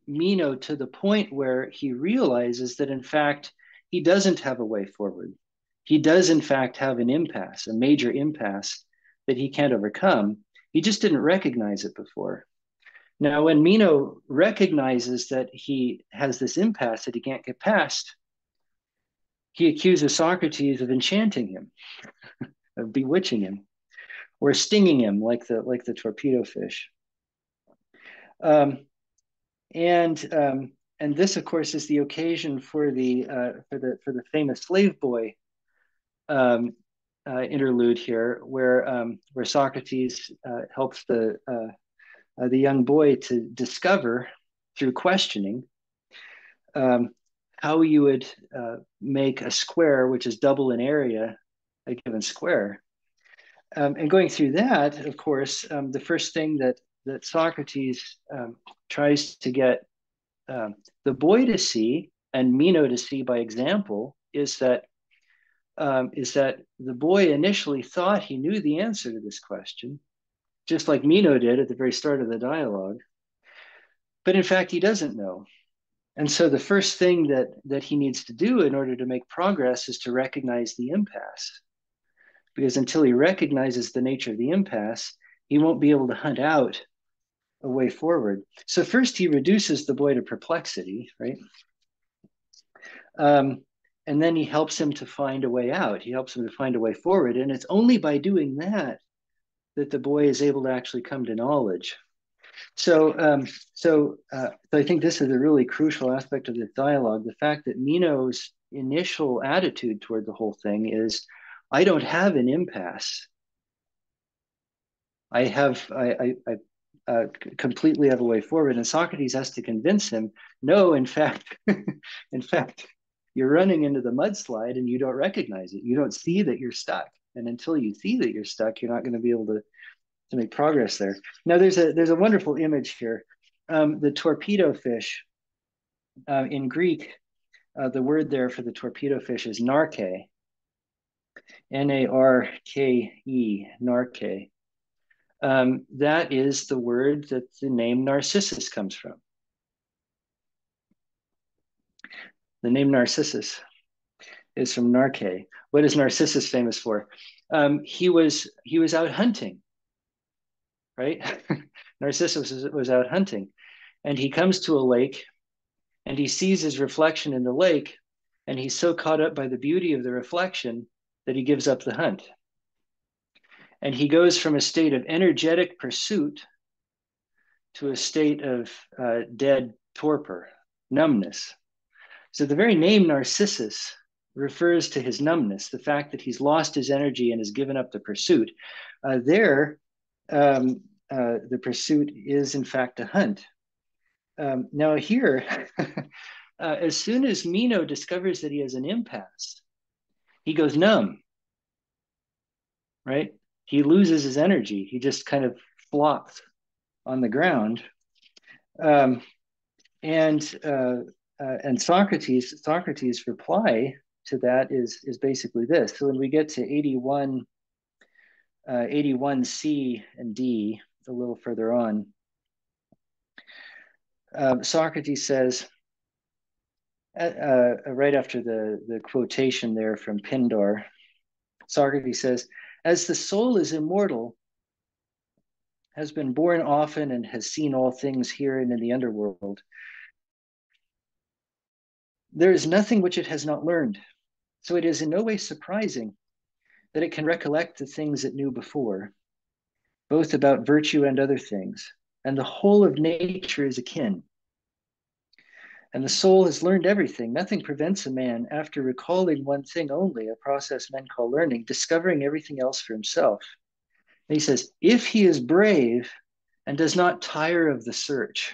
Meno to the point where he realizes that, in fact, he doesn't have a way forward. He does, in fact, have an impasse, a major impasse that he can't overcome. He just didn't recognize it before. Now, when Meno recognizes that he has this impasse that he can't get past, he accuses Socrates of enchanting him, of bewitching him, or stinging him like the torpedo fish. And this, of course, is the occasion for the famous slave boy interlude here, where Socrates helps the young boy to discover through questioning how you would make a square which is double in area a given square. And going through that, of course, the first thing that Socrates tries to get the boy to see and Meno to see by example is that the boy initially thought he knew the answer to this question, just like Meno did at the very start of the dialogue. But in fact, he doesn't know. And so the first thing that he needs to do in order to make progress is to recognize the impasse. Because until he recognizes the nature of the impasse, he won't be able to hunt out a way forward. So first he reduces the boy to perplexity, right? And then he helps him to find a way out. He helps him to find a way forward. And it's only by doing that that the boy is able to actually come to knowledge. So I think this is a really crucial aspect of this dialogue. The fact that Meno's initial attitude toward the whole thing is, I don't have an impasse. I completely have a way forward. And Socrates has to convince him, no, in fact, you're running into the mudslide and you don't recognize it. You don't see that you're stuck. And until you see that you're stuck, you're not going to be able to make progress there. Now, there's a wonderful image here. The torpedo fish, in Greek, the word there for the torpedo fish is narke, N-A-R-K-E, narke. That is the word that the name Narcissus comes from. The name Narcissus is from narke. What is Narcissus famous for? He was out hunting, right? Narcissus was out hunting, and he comes to a lake, and he sees his reflection in the lake, and he's so caught up by the beauty of the reflection that he gives up the hunt. And he goes from a state of energetic pursuit to a state of dead torpor, numbness. So the very name Narcissus refers to his numbness, the fact that he's lost his energy and has given up the pursuit. The pursuit is in fact a hunt. Now here, as soon as Meno discovers that he has an impasse, he goes numb, right? He loses his energy. He just kind of flops on the ground. And Socrates' reply to that is basically this. So when we get to 81C and D, a little further on, Socrates says, right after the quotation there from Pindar, Socrates says, As the soul is immortal, has been born often, and has seen all things here and in the underworld, there is nothing which it has not learned. So it is in no way surprising that it can recollect the things it knew before, both about virtue and other things. And the whole of nature is akin. And the soul has learned everything. Nothing prevents a man, after recalling one thing only, a process men call learning, discovering everything else for himself. And he says, if he is brave and does not tire of the search,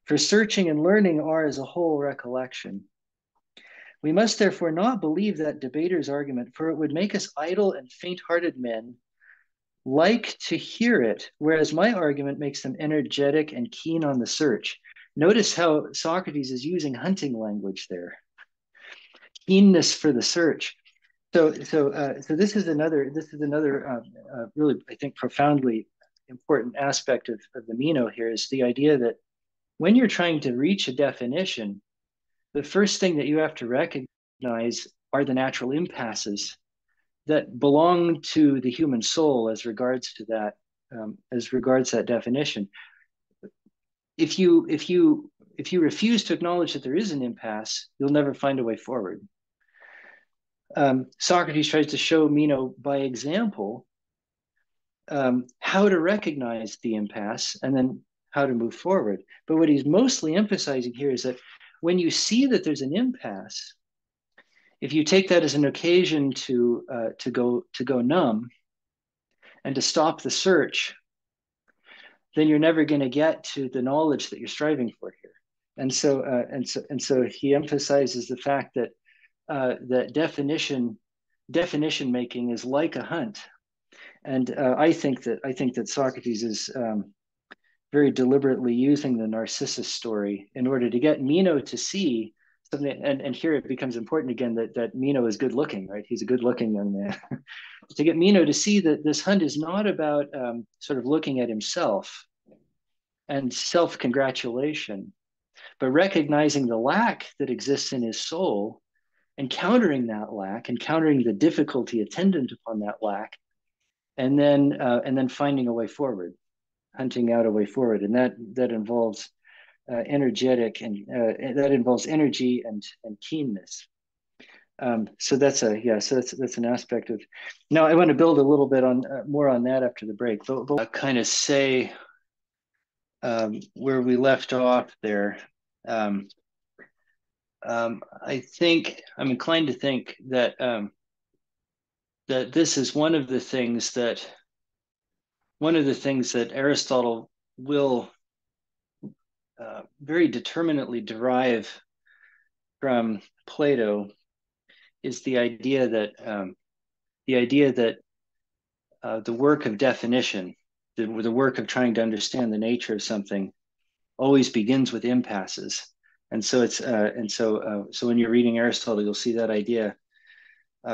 for searching and learning are as a whole recollection. We must therefore not believe that debater's argument, for it would make us idle and faint-hearted men like to hear it, whereas my argument makes them energetic and keen on the search. Notice how Socrates is using hunting language there. Keenness for the search. So this is another really, I think, profoundly important aspect of the Meno here, is the idea that when you're trying to reach a definition, the first thing that you have to recognize are the natural impasses that belong to the human soul as regards to that, that definition. If you refuse to acknowledge that there is an impasse, you'll never find a way forward. Socrates tries to show Meno by example how to recognize the impasse and then how to move forward. But what he's mostly emphasizing here is that when you see that there's an impasse, if you take that as an occasion to go numb and to stop the search, then you're never going to get to the knowledge that you're striving for here. And so he emphasizes the fact that that definition making is like a hunt. And I think that Socrates is very deliberately using the Narcissus story in order to get Meno to see something. And here it becomes important again that Meno is good looking, right? He's a good looking young man. To get Meno to see that this hunt is not about sort of looking at himself and self-congratulation, but recognizing the lack that exists in his soul, encountering that lack, encountering the difficulty attendant upon that lack, and then finding a way forward, hunting out a way forward. And that involves energetic and that involves energy and keenness. So that's an aspect of. Now I want to build a little bit on more on that after the break. But kind of say where we left off there. I think I'm inclined to think that that this is one of the things that Aristotle will very determinately derive from Plato, is the idea that the work of definition, the work of trying to understand the nature of something, always begins with impasses. And so so when you're reading Aristotle, you'll see that idea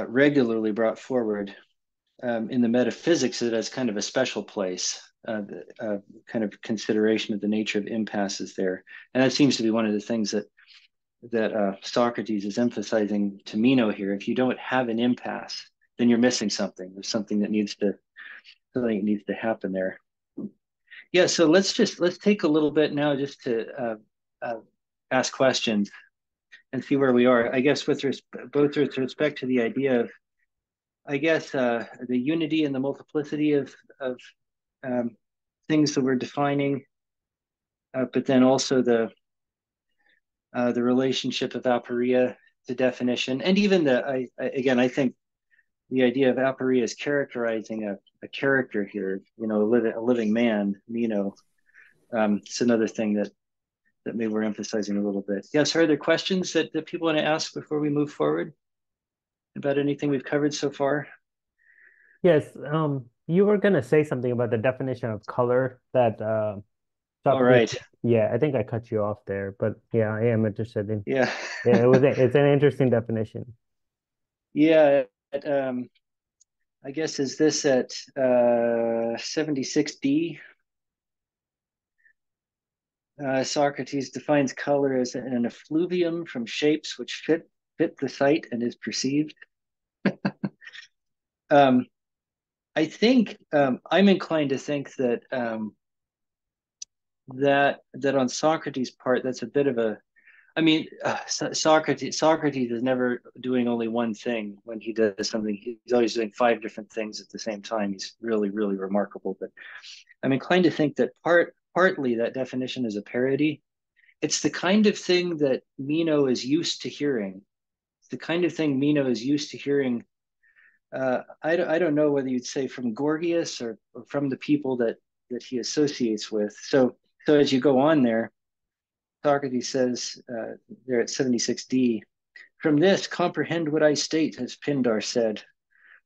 regularly brought forward. In the Metaphysics, it has kind of a special place, kind of consideration of the nature of impasses there. And that seems to be one of the things that Socrates is emphasizing to Meno here. If you don't have an impasse, then you're missing something. There's something that needs to happen there. Yeah, so let's take a little bit now just to ask questions and see where we are. I guess both with respect to the idea of, I guess, the unity and the multiplicity of things that we're defining, but then also the relationship of aporia to definition, and even I think the idea of aporia is characterizing a character here, a living man, Meno. It's another thing that maybe we're emphasizing a little bit. Yes, are there questions that people want to ask before we move forward about anything we've covered so far?
Yes, you were gonna say something about the definition of color that
All right.
Yeah, I think I cut you off there, but yeah, I am interested in.
Yeah.
Yeah, it's an interesting definition.
Yeah, I guess is this at 76D? Socrates defines color as an effluvium from shapes which fit the sight and is perceived. I think I'm inclined to think that that on Socrates' part, that's a bit of a. I mean, Socrates is never doing only one thing when he does something. He's always doing 5 different things at the same time. He's really, really remarkable. But I'm inclined to think that partly that definition is a parody. It's the kind of thing that Meno is used to hearing. It's the kind of thing Meno is used to hearing. I don't know whether you'd say from Gorgias or from the people that he associates with. So as you go on there, Socrates says there at 76d, from this comprehend what I state, as Pindar said,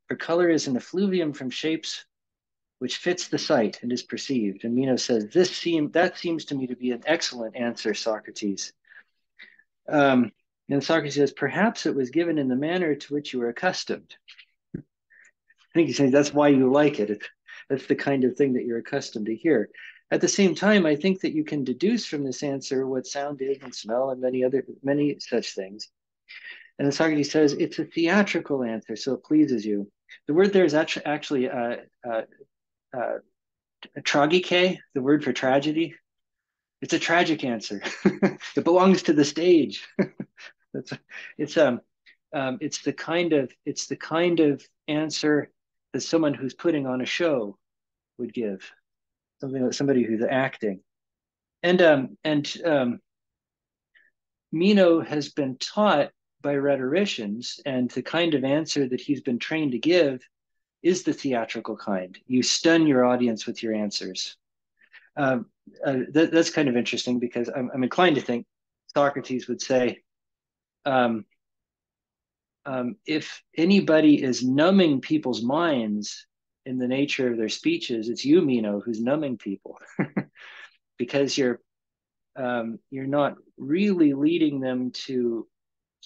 for color is an effluvium from shapes which fits the sight and is perceived. And Meno says, that seems to me to be an excellent answer, Socrates. And Socrates says, perhaps it was given in the manner to which you were accustomed. I think he's saying that's why you like it. That's the kind of thing that you're accustomed to hear. At the same time, I think that you can deduce from this answer what sound is and smell and many such things. And then Socrates says it's a theatrical answer, so it pleases you. The word there is actually tragike, the word for tragedy. It's a tragic answer. It belongs to the stage. It's the kind of answer that someone who's putting on a show would give, something like somebody who's acting. And Meno has been taught by rhetoricians, and the kind of answer that he's been trained to give is the theatrical kind. You stun your audience with your answers. That's kind of interesting because I'm inclined to think Socrates would say, if anybody is numbing people's minds in the nature of their speeches, it's you, Meno, who's numbing people, because you're not really leading them to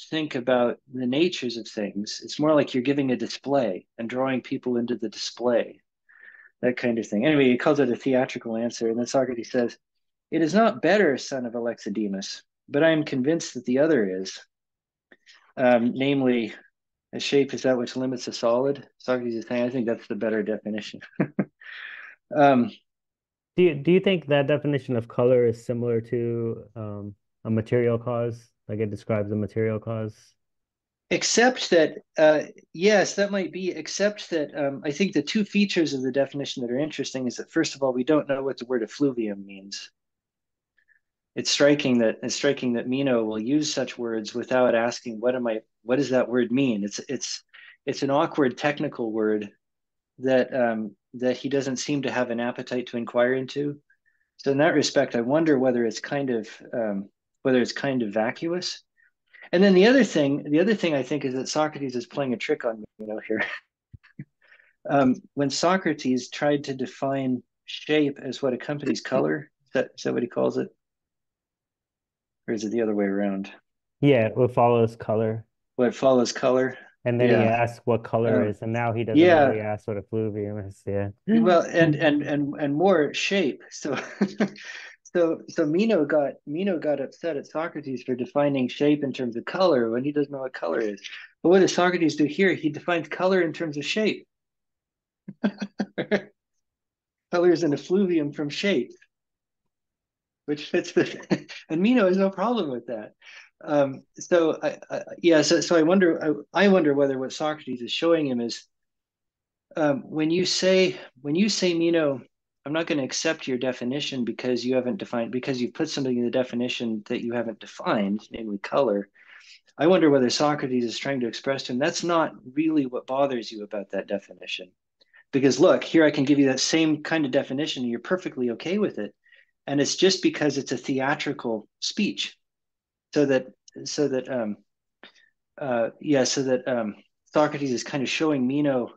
think about the natures of things. It's more like you're giving a display and drawing people into the display, that kind of thing. Anyway, he calls it a theatrical answer. And then Socrates says, it is not better, son of Alexidemos, but I am convinced that the other is. Namely, a shape is that which limits a solid. Socrates is saying, I think that's the better definition.
Do you think that definition of color is similar to a material cause? Like it describes a material cause?
Except that, yes, that might be, except that I think the two features of the definition that are interesting is that, first of all, we don't know what the word effluvium means. It's striking that Meno will use such words without asking, what does that word mean? It's an awkward technical word that he doesn't seem to have an appetite to inquire into. So in that respect, I wonder whether it's kind of vacuous. And then the other thing I think is that Socrates is playing a trick on Meno here. When Socrates tried to define shape as what accompanies color, is that what he calls it? Or is it the other way around?
Yeah, what follows color.
What follows color?
And then he asks what color is, and now he doesn't really ask what effluvium is. Yeah.
Well, and more shape. So so Meno got upset at Socrates for defining shape in terms of color when he doesn't know what color is. But what does Socrates do here? He defines color in terms of shape. Color is an effluvium from shape, which fits the and Meno has no problem with that. So I wonder whether what Socrates is showing him is when you say Meno, I'm not going to accept your definition because you've put something in the definition that you haven't defined, namely color. I wonder whether Socrates is trying to express to him that's not really what bothers you about that definition. Because look, here I can give you that same kind of definition and you're perfectly okay with it. And it's just because it's a theatrical speech. So that Socrates is kind of showing Meno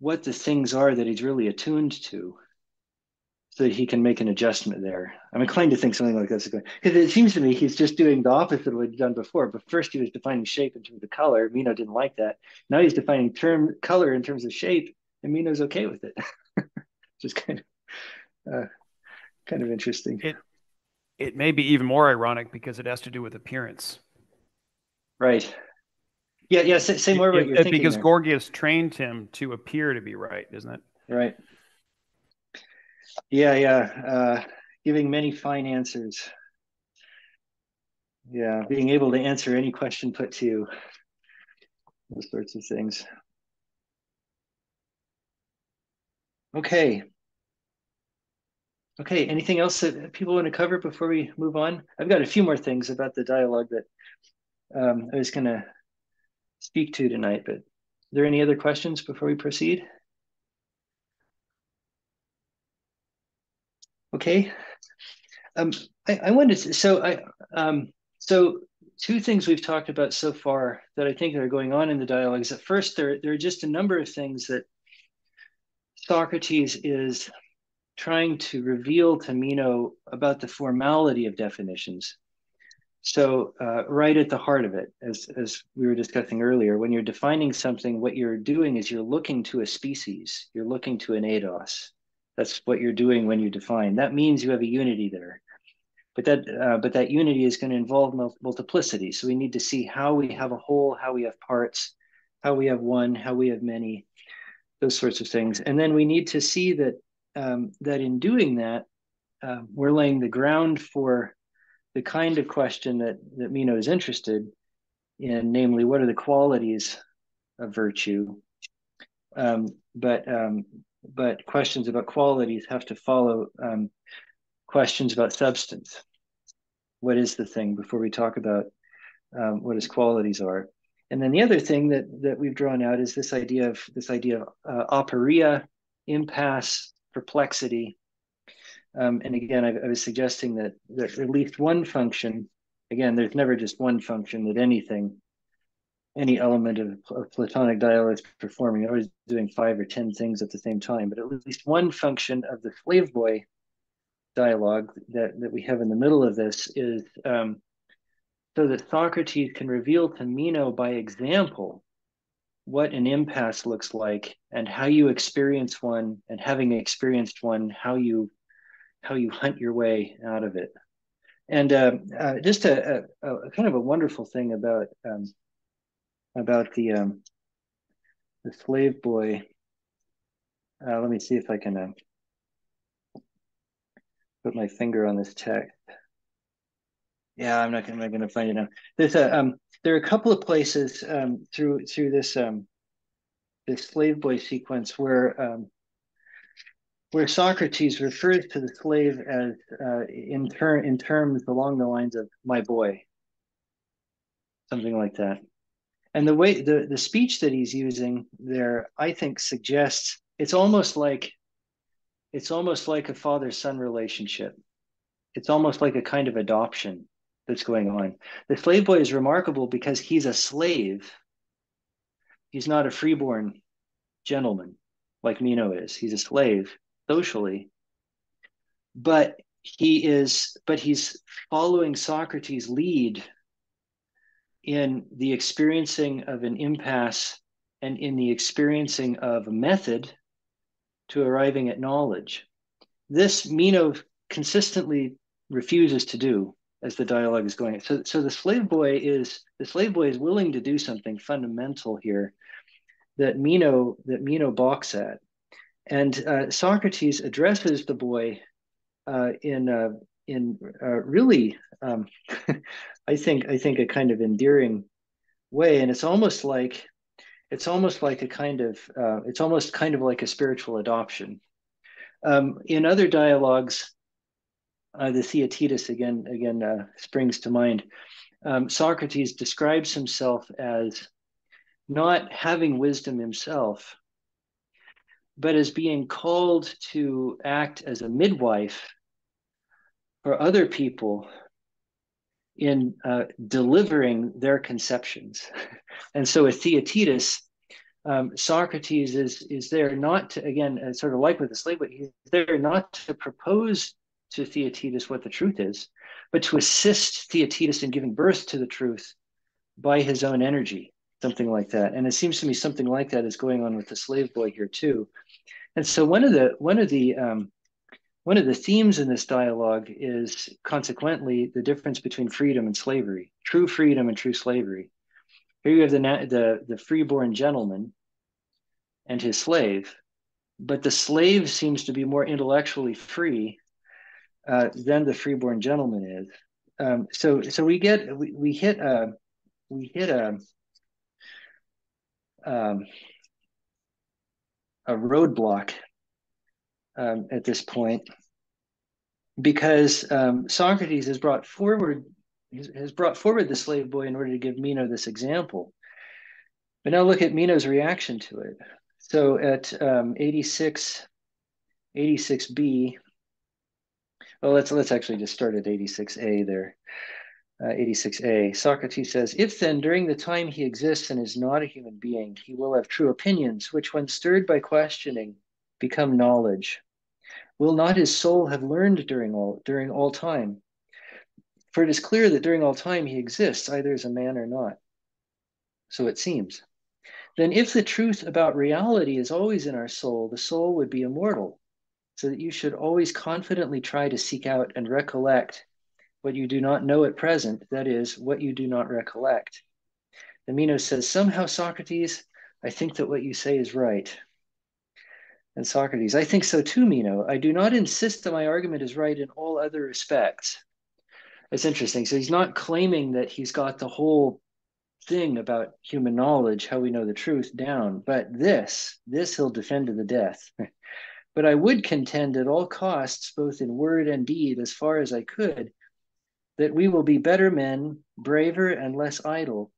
what the things are that he's really attuned to, so that he can make an adjustment there. I'm inclined to think something like this, because it seems to me he's just doing the opposite of what he'd done before. But first he was defining shape in terms of color. Meno didn't like that. Now he's defining color in terms of shape, and Meno's okay with it. Just kind of interesting.
It may be even more ironic because it has to do with appearance.
Right. Yeah. Say more what you're thinking
because
there.
Gorgias trained him to appear to be right, isn't it?
Right. Yeah. Giving many fine answers. Yeah, being able to answer any question put to you. Those sorts of things. Okay. Anything else that people want to cover before we move on? I've got a few more things about the dialogue that I was going to speak to tonight, but are there any other questions before we proceed? Okay. I wanted to, so two things we've talked about so far that I think are going on in the dialogue is that first, there are just a number of things that Socrates is trying to reveal to Meno about the formality of definitions. So right at the heart of it, as we were discussing earlier, when you're defining something, what you're doing is you're looking to a species, you're looking to an eidos. That's what you're doing when you define. That means you have a unity there. But that unity is going to involve multiplicity. So we need to see how we have a whole, how we have parts, how we have one, how we have many, those sorts of things. And then we need to see that that in doing that, we're laying the ground for the kind of question that Meno is interested in, namely, what are the qualities of virtue? But questions about qualities have to follow questions about substance. What is the thing before we talk about what its qualities are? And then the other thing that we've drawn out is this idea of aporia, impasse, perplexity. And again, I was suggesting that at least one function, again, there's never just one function that any element of Platonic dialogue is performing, always doing 5 or 10 things at the same time, but at least one function of the slave boy dialogue that we have in the middle of this is so that Socrates can reveal to Meno by example what an impasse looks like and how you experience one, and having experienced one, how you hunt your way out of it. And just a kind of a wonderful thing about the slave boy. Let me see if I can put my finger on this text. Yeah, I'm not going to find it now. There's there are a couple of places through this this slave boy sequence where Socrates refers to the slave as in terms along the lines of my boy, something like that. And the way the speech that he's using there, I think, suggests it's almost like a father-son relationship. It's almost like a kind of adoption that's going on. The slave boy is remarkable because he's a slave. He's not a freeborn gentleman like Meno is. He's a slave socially, but he's following Socrates' lead in the experiencing of an impasse and in the experiencing of a method to arriving at knowledge. This Meno consistently refuses to do as the dialogue is going. So the slave boy is willing to do something fundamental here that Meno balks at, and Socrates addresses the boy in really I think a kind of endearing way, and it's almost like a kind of it's almost kind of like a spiritual adoption. In other dialogues, the Theaetetus again springs to mind. Socrates describes himself as not having wisdom himself, but as being called to act as a midwife for other people in delivering their conceptions. And so with Theaetetus, Socrates is there not to, again, sort of like with the slave, but he's there not to propose to Theaetetus what the truth is, but to assist Theaetetus in giving birth to the truth by his own energy, something like that. And it seems to me something like that is going on with the slave boy here too. And so one of the themes in this dialogue is consequently the difference between freedom and slavery, true freedom and true slavery. Here you have the freeborn gentleman and his slave, but the slave seems to be more intellectually free than the freeborn gentleman is. So we hit a roadblock at this point, because Socrates has brought forward the slave boy in order to give Meno this example. But now look at Meno's reaction to it. So at 86b, well, let's actually just start at 86a there. 86a, Socrates says, if then during the time he exists and is not a human being, he will have true opinions, which when stirred by questioning become knowledge, will not his soul have learned during all time? For it is clear that during all time he exists, either as a man or not. So it seems. Then if the truth about reality is always in our soul, the soul would be immortal, so that you should always confidently try to seek out and recollect what you do not know at present, that is, what you do not recollect. And Meno says, somehow, Socrates, I think that what you say is right. And Socrates, I think so too, Meno. I do not insist that my argument is right in all other respects. It's interesting. So he's not claiming that he's got the whole thing about human knowledge, how we know the truth, down, but this he'll defend to the death. But I would contend at all costs, both in word and deed, as far as I could, that we will be better men, braver and less idle,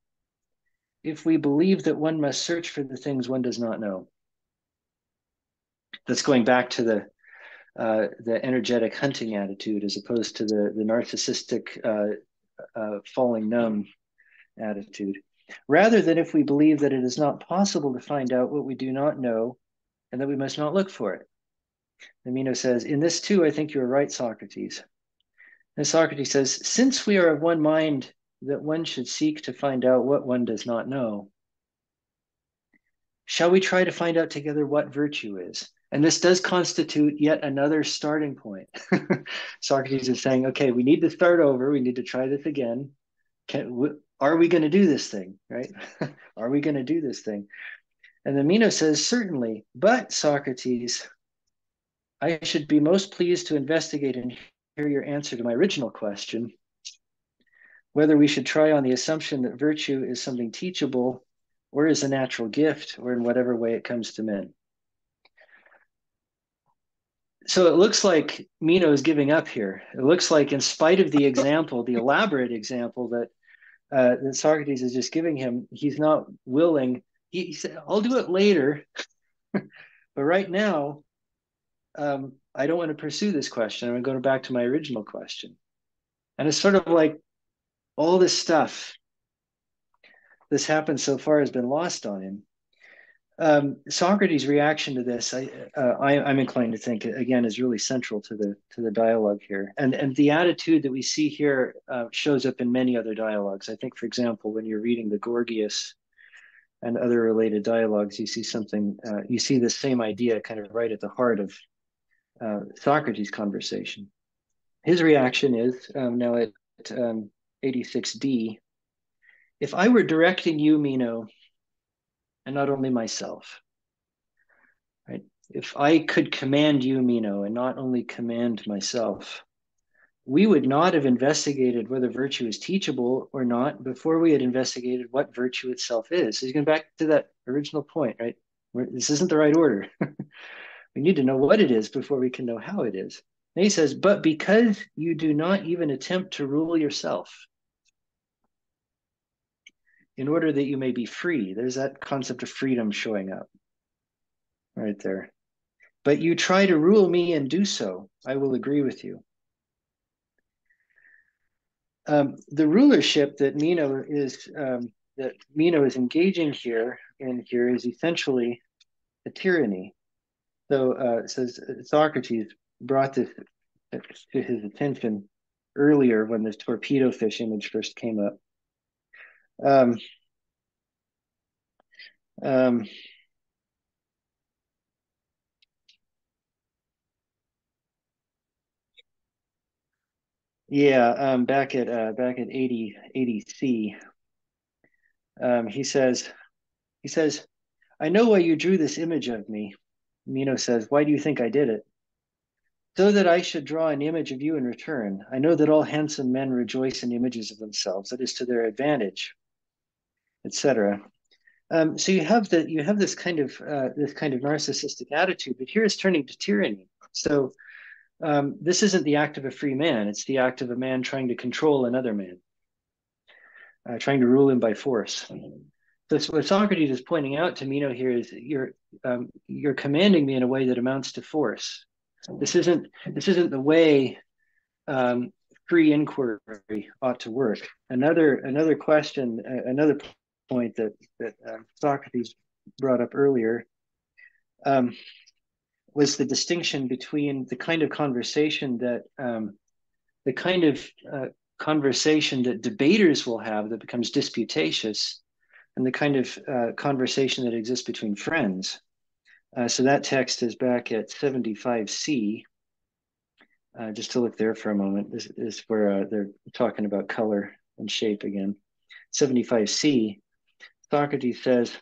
if we believe that one must search for the things one does not know. That's going back to the energetic hunting attitude, as opposed to the narcissistic falling numb attitude. Rather than if we believe that it is not possible to find out what we do not know and that we must not look for it. And Meno says, in this too, I think you are right, Socrates. And Socrates says, since we are of one mind that one should seek to find out what one does not know, shall we try to find out together what virtue is? And this does constitute yet another starting point. Socrates is saying, okay, we need to start over. We need to try this again. Are we going to do this thing, right? Are we going to do this thing? And then Meno says, certainly, but Socrates, I should be most pleased to investigate and hear your answer to my original question, whether we should try on the assumption that virtue is something teachable or is a natural gift, or in whatever way it comes to men. So it looks like Meno is giving up here. It looks like, in spite of the example, the elaborate example that Socrates is just giving him, he's not willing. He said, I'll do it later, but right now, I don't want to pursue this question. I'm going back to my original question. And it's sort of like all this stuff that's happened so far has been lost on him. Socrates' reaction to this, I'm inclined to think, again, is really central to the dialogue here. And the attitude that we see here shows up in many other dialogues. I think, for example, when you're reading the Gorgias and other related dialogues, you see something, you see the same idea kind of right at the heart of Socrates' conversation. His reaction is, now at 86d, if I were directing you, Meno, and not only myself, right? If I could command you, Meno, and not only command myself, we would not have investigated whether virtue is teachable or not before we had investigated what virtue itself is. So he's going back to that original point, right? This isn't the right order. We need to know what it is before we can know how it is. And he says, but because you do not even attempt to rule yourself, in order that you may be free. There's that concept of freedom showing up right there. But you try to rule me and do so, I will agree with you. The rulership that Meno is engaging in here is essentially a tyranny. So says Socrates brought this to his attention earlier when this torpedo fish image first came up. Back at 80C. He says, I know why you drew this image of me. Meno says, why do you think I did it? So that I should draw an image of you in return. I know that all handsome men rejoice in images of themselves. That is to their advantage, etc. So you have this kind of narcissistic attitude, but here is turning to tyranny. So this isn't the act of a free man; it's the act of a man trying to control another man, trying to rule him by force. So what Socrates is pointing out to Meno here is you're commanding me in a way that amounts to force. This isn't the way free inquiry ought to work. Another question, another point that Socrates brought up earlier was the distinction between the kind of conversation that debaters will have that becomes disputatious, and the kind of conversation that exists between friends. So that text is back at 75c. Just to look there for a moment, this is where they're talking about color and shape again. 75c, Socrates says,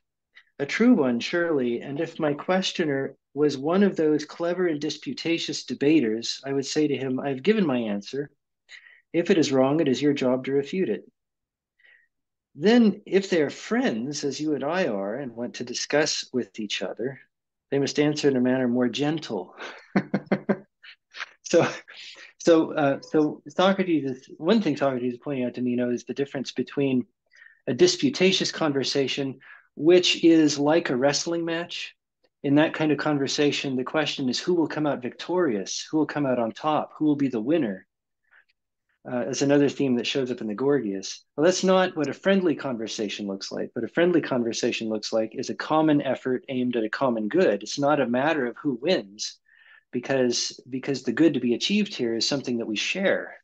a true one, surely, and if my questioner was one of those clever and disputatious debaters, I would say to him, I've given my answer. If it is wrong, it is your job to refute it. Then, if they are friends, as you and I are, and want to discuss with each other, they must answer in a manner more gentle. So Socrates one thing Socrates is pointing out to Meno is the difference between a disputatious conversation, which is like a wrestling match. In that kind of conversation, the question is who will come out victorious, who will come out on top, who will be the winner. That's another theme that shows up in the Gorgias. Well, that's not what a friendly conversation looks like. What a friendly conversation looks like is a common effort aimed at a common good. It's not a matter of who wins, because the good to be achieved here is something that we share,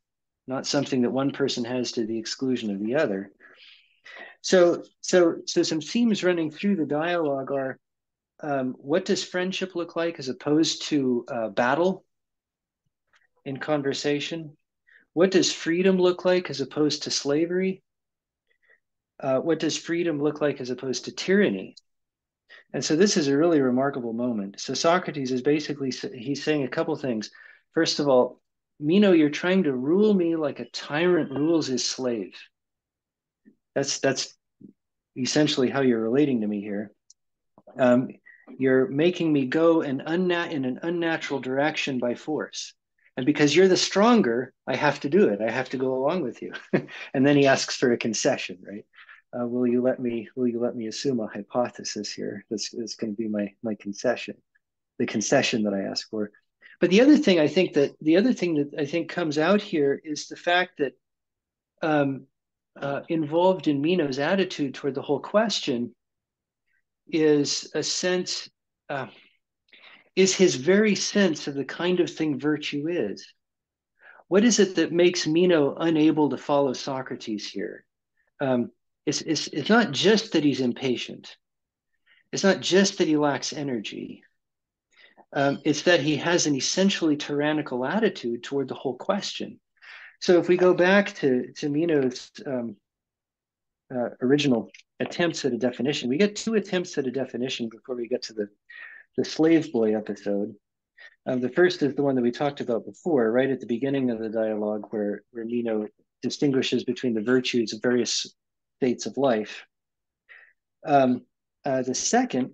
not something that one person has to the exclusion of the other. So some themes running through the dialogue are what does friendship look like as opposed to battle in conversation? What does freedom look like as opposed to slavery? What does freedom look like as opposed to tyranny? And so this is a really remarkable moment. So Socrates is basically, he's saying a couple things. First of all, Meno, you're trying to rule me like a tyrant rules his slave. That's essentially how you're relating to me here. You're making me go in an unnatural direction by force. And because you're the stronger, I have to do it. I have to go along with you. And then he asks for a concession, right? Will you let me assume a hypothesis here? This is going to be my concession, the concession that I ask for. But the other thing that I think comes out here is the fact that involved in Meno's attitude toward the whole question is a sense, is his very sense of the kind of thing virtue is. What is it that makes Meno unable to follow Socrates here? It's not just that he's impatient. It's not just that he lacks energy. It's that he has an essentially tyrannical attitude toward the whole question. So if we go back to Meno's original attempts at a definition, we get two attempts at a definition before we get to the slave boy episode. The first is the one that we talked about before, right at the beginning of the dialogue, where Meno distinguishes between the virtues of various states of life. The second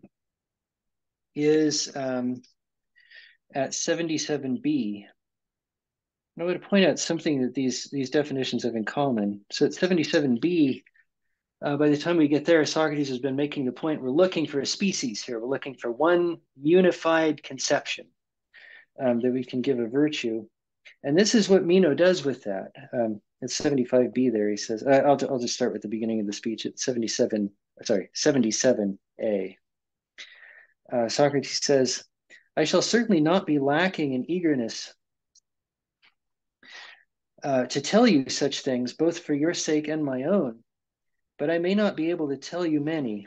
is at 77b. I want to point out something that these definitions have in common. So at 77b, by the time we get there, Socrates has been making the point we're looking for a species here. We're looking for one unified conception that we can give a virtue. And this is what Meno does with that. At 75b there, he says, I'll just start with the beginning of the speech at 77a. Socrates says, I shall certainly not be lacking in eagerness to tell you such things, both for your sake and my own, but I may not be able to tell you many.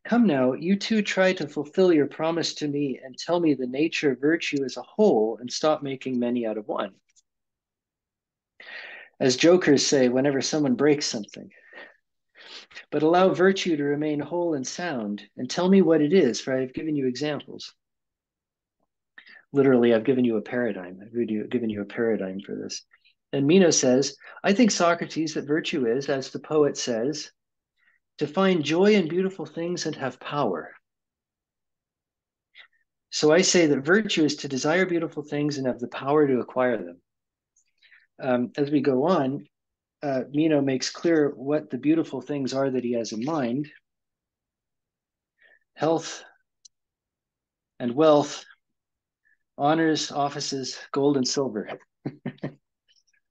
Come now, you two try to fulfill your promise to me and tell me the nature of virtue as a whole and stop making many out of one. As jokers say, whenever someone breaks something. but allow virtue to remain whole and sound, and tell me what it is, for I have given you examples. Literally, I've given you a paradigm. I've given you a paradigm for this. And Meno says, I think, Socrates, that virtue is, as the poet says, to find joy in beautiful things and have power. So I say that virtue is to desire beautiful things and have the power to acquire them. As we go on, Meno makes clear what the beautiful things are that he has in mind: health and wealth, honors, offices, gold and silver.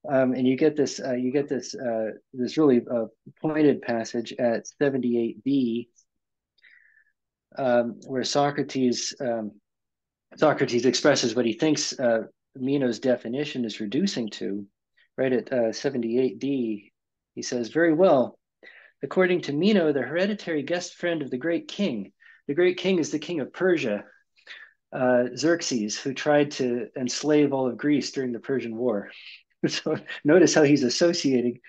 And you get this this really pointed passage at 78b, where Socrates expresses what he thinks Meno's definition is reducing to. Right at 78d, he says, very well, according to Meno, the hereditary guest friend of the great king. The great king is the king of Persia, Xerxes, who tried to enslave all of Greece during the Persian War. So notice how he's associating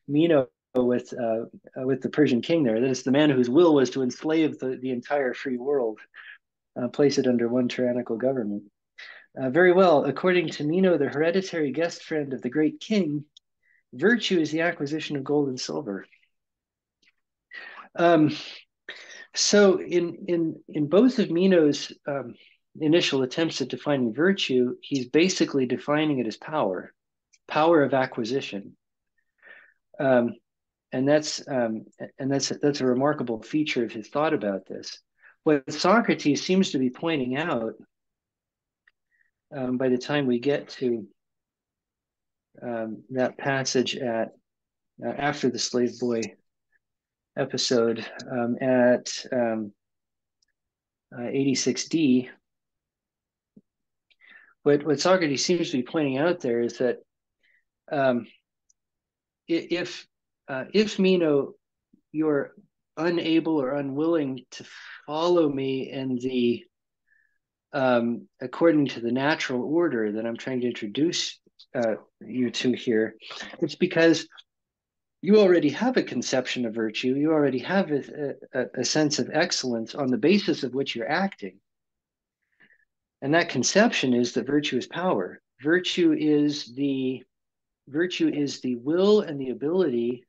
Meno with the Persian king there. That is the man whose will was to enslave the entire free world, place it under one tyrannical government. Very well, according to Meno, the hereditary guest friend of the great king, virtue is the acquisition of gold and silver. So in both of Meno's initial attempts at defining virtue, he's basically defining it as power of acquisition. And that's a remarkable feature of his thought about this. What Socrates seems to be pointing out, by the time we get to that passage at after the slave boy episode, at 86d, what Socrates seems to be pointing out there is that if Meno, you're unable or unwilling to follow me in the according to the natural order that I'm trying to introduce you to here, it's because you already have a conception of virtue. You already have a sense of excellence on the basis of which you're acting. And that conception is that virtue is power. Virtue is the will and the ability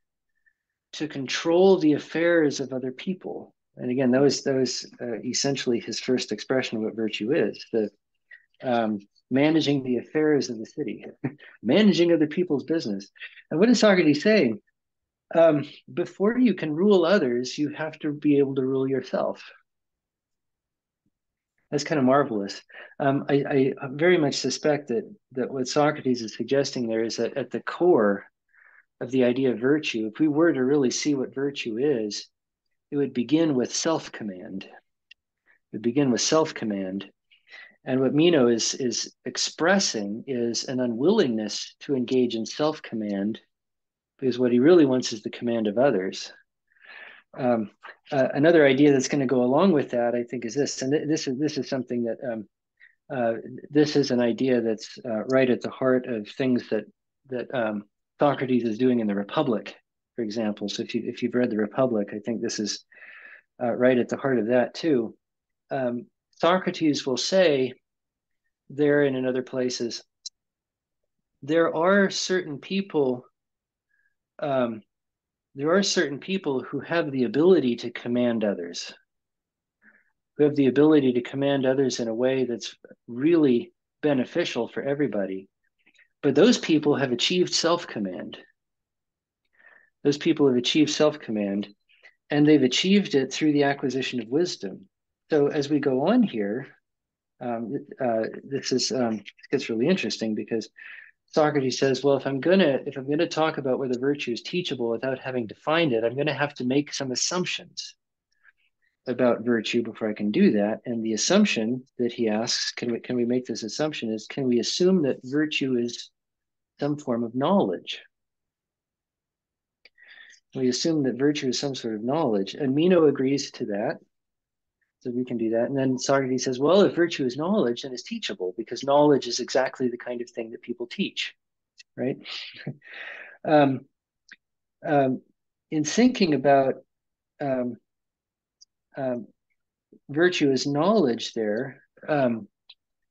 to control the affairs of other people. And again, that was essentially his first expression of what virtue is: the managing the affairs of the city, managing other people's business. And what is Socrates saying? Before you can rule others, you have to be able to rule yourself. That's kind of marvelous. I very much suspect that what Socrates is suggesting there is that at the core of the idea of virtue, if we were to really see what virtue is, it would begin with self-command. It would begin with self-command. And what Meno is expressing is an unwillingness to engage in self-command, because what he really wants is the command of others. Another idea that's going to go along with that, I think, is this, and this is something that this is an idea that's right at the heart of things that Socrates is doing in the Republic, for example. So if you've read the Republic, I think this is right at the heart of that too. Socrates will say there and in other places, there are certain people who have the ability to command others, who have the ability to command others in a way that's really beneficial for everybody. But those people have achieved self-command. Those people have achieved self-command, and they've achieved it through the acquisition of wisdom. So as we go on here, this gets really interesting, because Socrates says, well, if I'm gonna talk about whether virtue is teachable without having defined it, I'm gonna have to make some assumptions about virtue before I can do that. And the assumption that he asks, can we make this assumption, is, can we assume that virtue is some form of knowledge? We assume that virtue is some sort of knowledge, and Meno agrees to that. So we can do that. And then Socrates says, well, if virtue is knowledge, then it's teachable, because knowledge is exactly the kind of thing that people teach, right? in thinking about um, um, virtue as knowledge, there,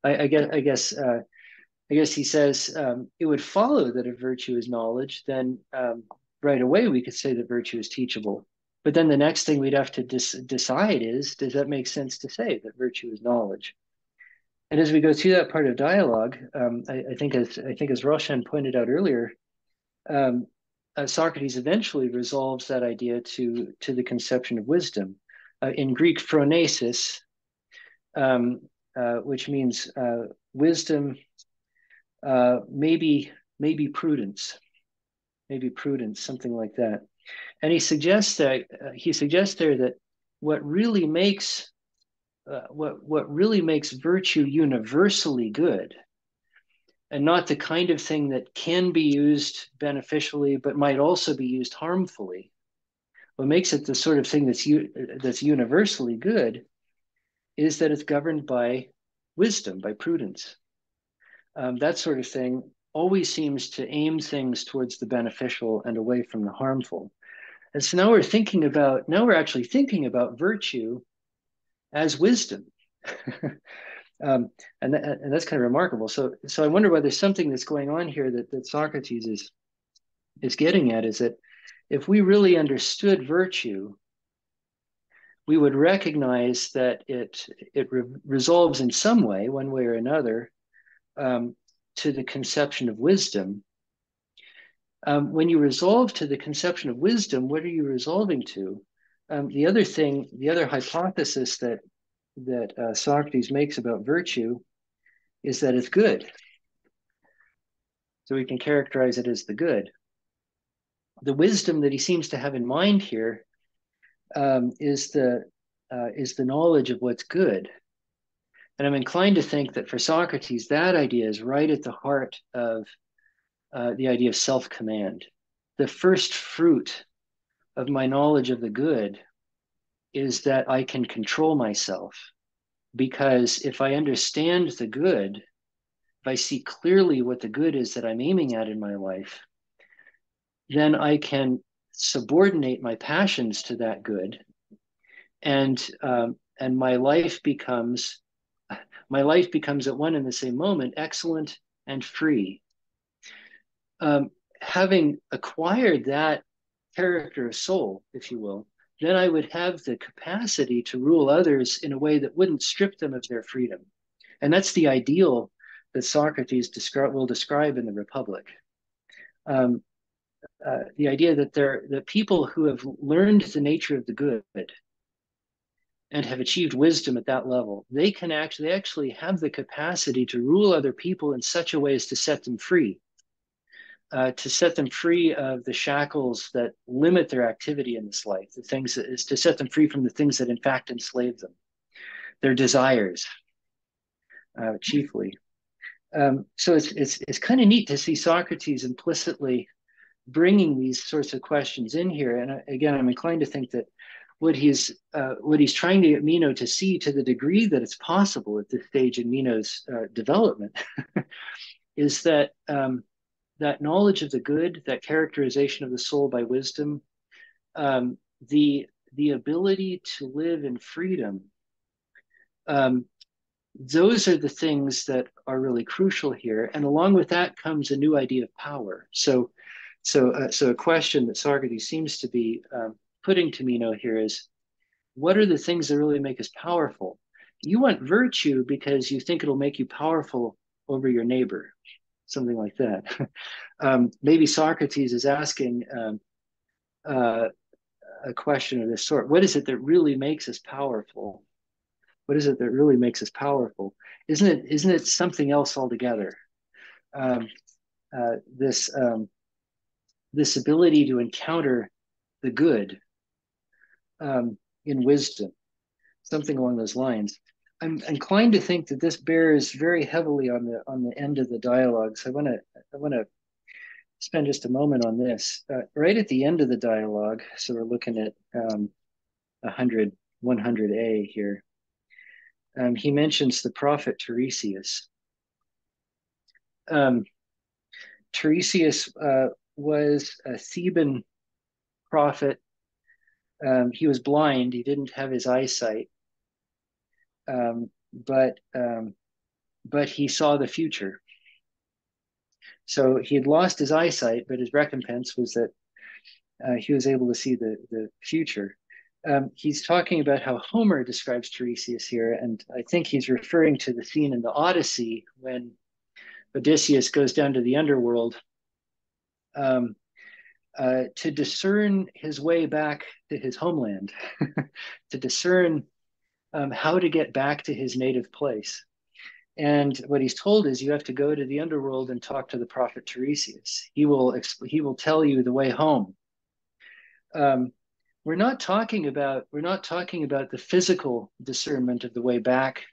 I guess he says it would follow that if virtue is knowledge, then right away we could say that virtue is teachable. But then the next thing we'd have to decide is, does that make sense to say that virtue is knowledge? And as we go through that part of dialogue, I think as Roshan pointed out earlier, Socrates eventually resolves that idea to the conception of wisdom. In Greek, phronesis, which means wisdom, maybe prudence, something like that. And he suggests there that what really makes virtue universally good, and not the kind of thing that can be used beneficially but might also be used harmfully. What makes it the sort of thing that's universally good is that it's governed by wisdom, by prudence. That sort of thing always seems to aim things towards the beneficial and away from the harmful. And so now we're actually thinking about virtue as wisdom. And that's kind of remarkable. So I wonder whether something that's going on here that Socrates is getting at is that if we really understood virtue, we would recognize that it resolves in some way, one way or another, to the conception of wisdom. When you resolve to the conception of wisdom, what are you resolving to? The other hypothesis that Socrates makes about virtue is that it's good. So we can characterize it as the good. The wisdom that he seems to have in mind here is the knowledge of what's good. And I'm inclined to think that for Socrates, that idea is right at the heart of the idea of self-command. The first fruit of my knowledge of the good is that I can control myself. Because if I understand the good, if I see clearly what the good is that I'm aiming at in my life, then I can subordinate my passions to that good, and my life becomes at one and the same moment excellent and free. Having acquired that character of soul, if you will, then I would have the capacity to rule others in a way that wouldn't strip them of their freedom. And that's the ideal that Socrates will describe in the Republic. The idea that the people who have learned the nature of the good and have achieved wisdom at that level, they actually have the capacity to rule other people in such a way as to set them free. To set them free of the shackles that limit their activity in this life, to set them free from the things that in fact enslave them, their desires, chiefly. So it's kind of neat to see Socrates implicitly bringing these sorts of questions in here. And again, I'm inclined to think that what he's trying to get Meno to see, to the degree that it's possible at this stage in Meno's development, is that that knowledge of the good, that characterization of the soul by wisdom, the ability to live in freedom, those are the things that are really crucial here. And along with that comes a new idea of power. So a question that Socrates seems to be putting to Meno here is, what are the things that really make us powerful? You want virtue because you think it'll make you powerful over your neighbor, something like that. Maybe Socrates is asking a question of this sort. What is it that really makes us powerful? What is it that really makes us powerful? Isn't it something else altogether? This ability to encounter the good in wisdom, something along those lines. I'm inclined to think that this bears very heavily on the end of the dialogue. So I want to spend just a moment on this. Right at the end of the dialogue, so we're looking at 100A here. He mentions the prophet Tiresias. Tiresias was a Theban prophet. He was blind. He didn't have his eyesight, but he saw the future. So he had lost his eyesight, but his recompense was that he was able to see the future. He's talking about how Homer describes Tiresias here, and I think he's referring to the scene in the Odyssey when Odysseus goes down to the underworld to discern his way back to his homeland, to discern how to get back to his native place. And what he's told is you have to go to the underworld and talk to the prophet Tiresias. He will tell you the way home. We're not talking about the physical discernment of the way back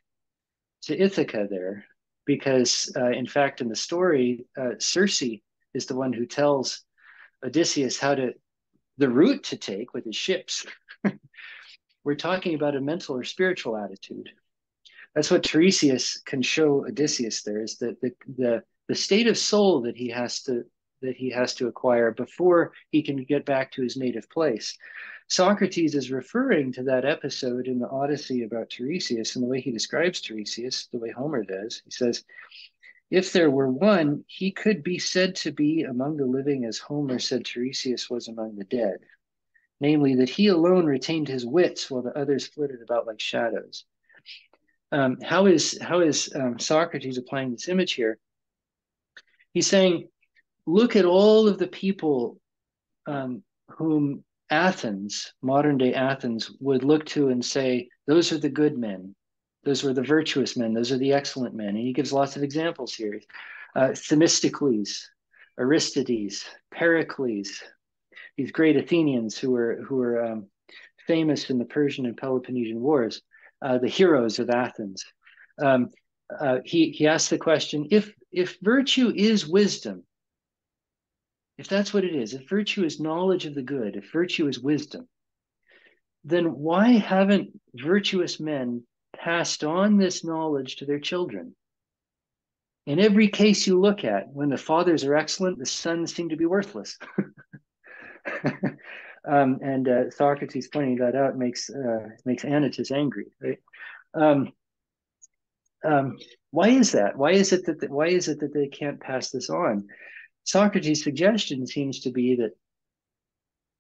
to Ithaca there, because in fact in the story, Circe is the one who tells Odysseus the route to take with his ships. We're talking about a mental or spiritual attitude. That's what Tiresias can show Odysseus there, is that the state of soul that he has to acquire before he can get back to his native place. Socrates is referring to that episode in the Odyssey about Tiresias, and the way he describes Tiresias, the way Homer does. He says, if there were one, he could be said to be among the living as Homer said Tiresias was among the dead, namely that he alone retained his wits while the others flitted about like shadows. How is Socrates applying this image here? He's saying, look at all of the people whom Athens, modern day Athens, would look to and say, those are the good men. Those were the virtuous men. Those are the excellent men. And he gives lots of examples here. Themistocles, Aristides, Pericles, these great Athenians who were famous in the Persian and Peloponnesian Wars, the heroes of Athens. He asks the question, if virtue is wisdom, if that's what it is, if virtue is knowledge of the good, if virtue is wisdom, then why haven't virtuous men passed on this knowledge to their children? In every case you look at, when the fathers are excellent, the sons seem to be worthless. And Socrates pointing that out makes Anytus angry, right? Why is that? Why is it that they can't pass this on? Socrates' suggestion seems to be that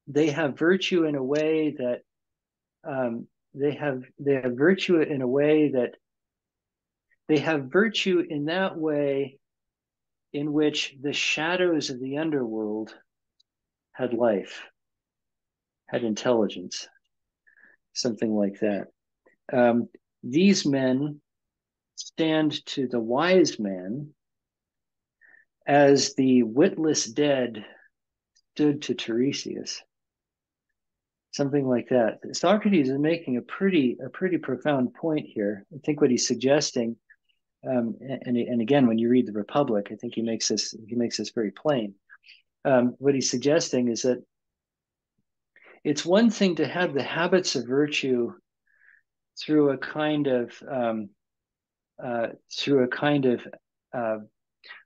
they have virtue in a way that they have virtue in a way that they have virtue in that way in which the shadows of the underworld had life, had intelligence, something like that. These men stand to the wise man as the witless dead stood to Tiresias. Something like that. Socrates is making a pretty profound point here. I think what he's suggesting, and again, when you read the Republic, I think he makes this very plain. What he's suggesting is that it's one thing to have the habits of virtue through a kind of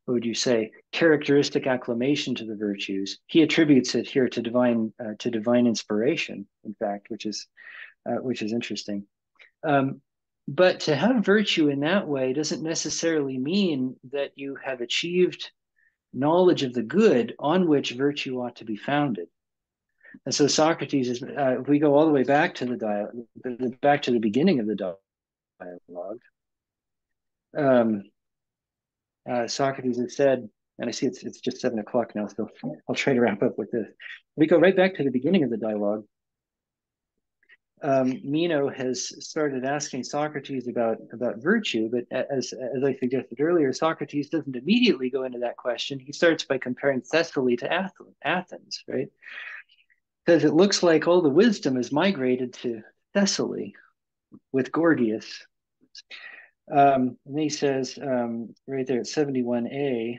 what would you say, characteristic acclamation to the virtues. He attributes it here to divine inspiration, in fact, which is interesting. But to have virtue in that way doesn't necessarily mean that you have achieved knowledge of the good on which virtue ought to be founded. And so Socrates is, if we go all the way back to the beginning of the dialogue, Socrates has said, and I see it's just 7 o'clock now, so I'll try to wrap up with this. We go right back to the beginning of the dialogue. Meno has started asking Socrates about virtue, but as I suggested earlier, Socrates doesn't immediately go into that question. He starts by comparing Thessaly to Athens, right? Because it looks like all the wisdom has migrated to Thessaly with Gorgias. And he says right there at 71a,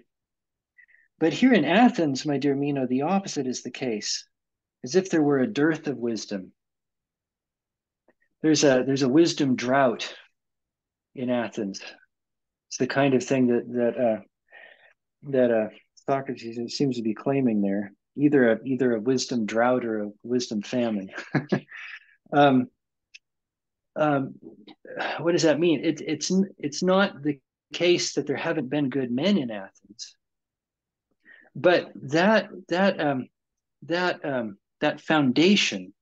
but here in Athens, my dear Meno, the opposite is the case, as if there were a dearth of wisdom. There's a wisdom drought in Athens. It's the kind of thing that Socrates seems to be claiming there. either a wisdom drought or a wisdom famine. um, what does that mean? It's not the case that there haven't been good men in Athens, but that foundation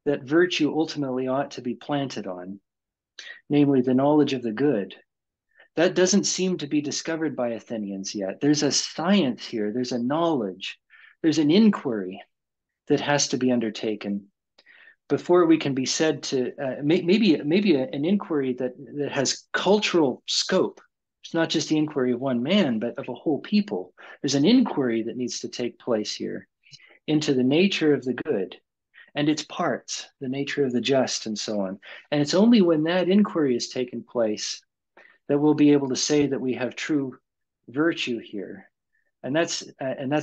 that virtue ultimately ought to be planted on, namely the knowledge of the good, that doesn't seem to be discovered by Athenians yet. There's a science here, there's a knowledge, there's an inquiry that has to be undertaken before we can be said to, maybe an inquiry that has cultural scope. It's not just the inquiry of one man, but of a whole people. There's an inquiry that needs to take place here into the nature of the good and its parts, the nature of the just, and so on. And it's only when that inquiry has taken place that we'll be able to say that we have true virtue here. And that's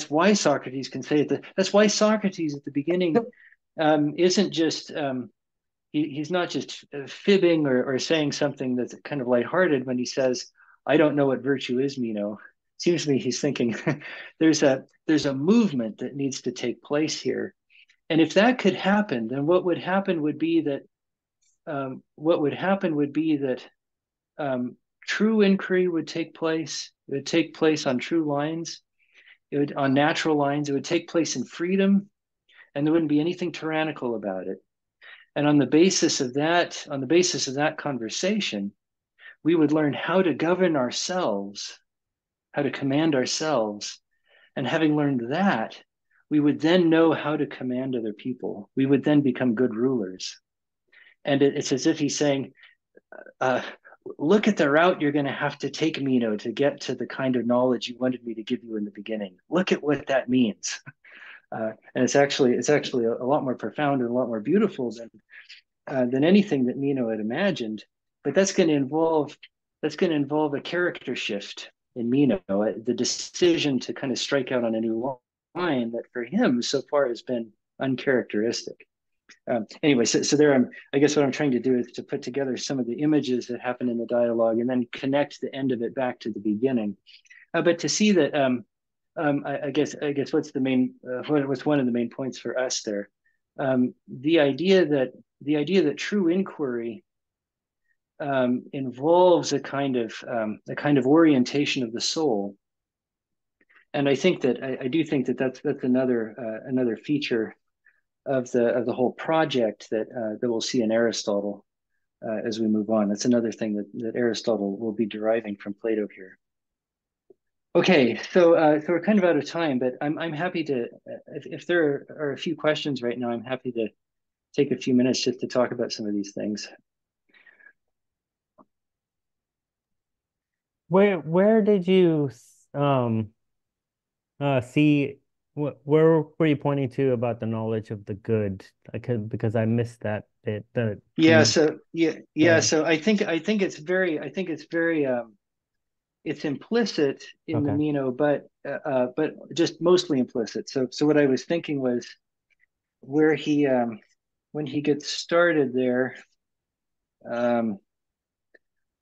why Socrates can say it. That's why Socrates at the beginning isn't just he's not just fibbing or saying something that's kind of lighthearted when he says, "I don't know what virtue is, Meno." Seems to me he's thinking there's a movement that needs to take place here, and if that could happen, then what would happen would be that true inquiry would take place. It would take place on true lines. On natural lines. It would take place in freedom, and there wouldn't be anything tyrannical about it. And on the basis of that conversation, we would learn how to govern ourselves, how to command ourselves. And having learned that, we would then know how to command other people. We would then become good rulers. And it's as if he's saying, look at the route you're going to have to take, Meno, to get to the kind of knowledge you wanted me to give you in the beginning. Look at what that means. And it's actually a lot more profound and a lot more beautiful than anything that Meno had imagined. But that's going to involve a character shift in Meno, the decision to kind of strike out on a new line that for him so far has been uncharacteristic. Anyway, so there I guess what I'm trying to do is to put together some of the images that happen in the dialogue and then connect the end of it back to the beginning. But to see that, I guess what's one of the main points for us there, the idea that true inquiry involves a kind of orientation of the soul, and I think that I do think that that's another feature of the whole project that we'll see in Aristotle as we move on. That's another thing that Aristotle will be deriving from Plato here. Okay, so we're kind of out of time, but I'm happy to, if there are a few questions right now, I'm happy to take a few minutes just to talk about some of these things.
Where did you see where were you pointing to about the knowledge of the good? Because I missed that bit. So
I think it's very it's implicit in the Meno, but just mostly implicit. So what I was thinking was where he when he gets started there.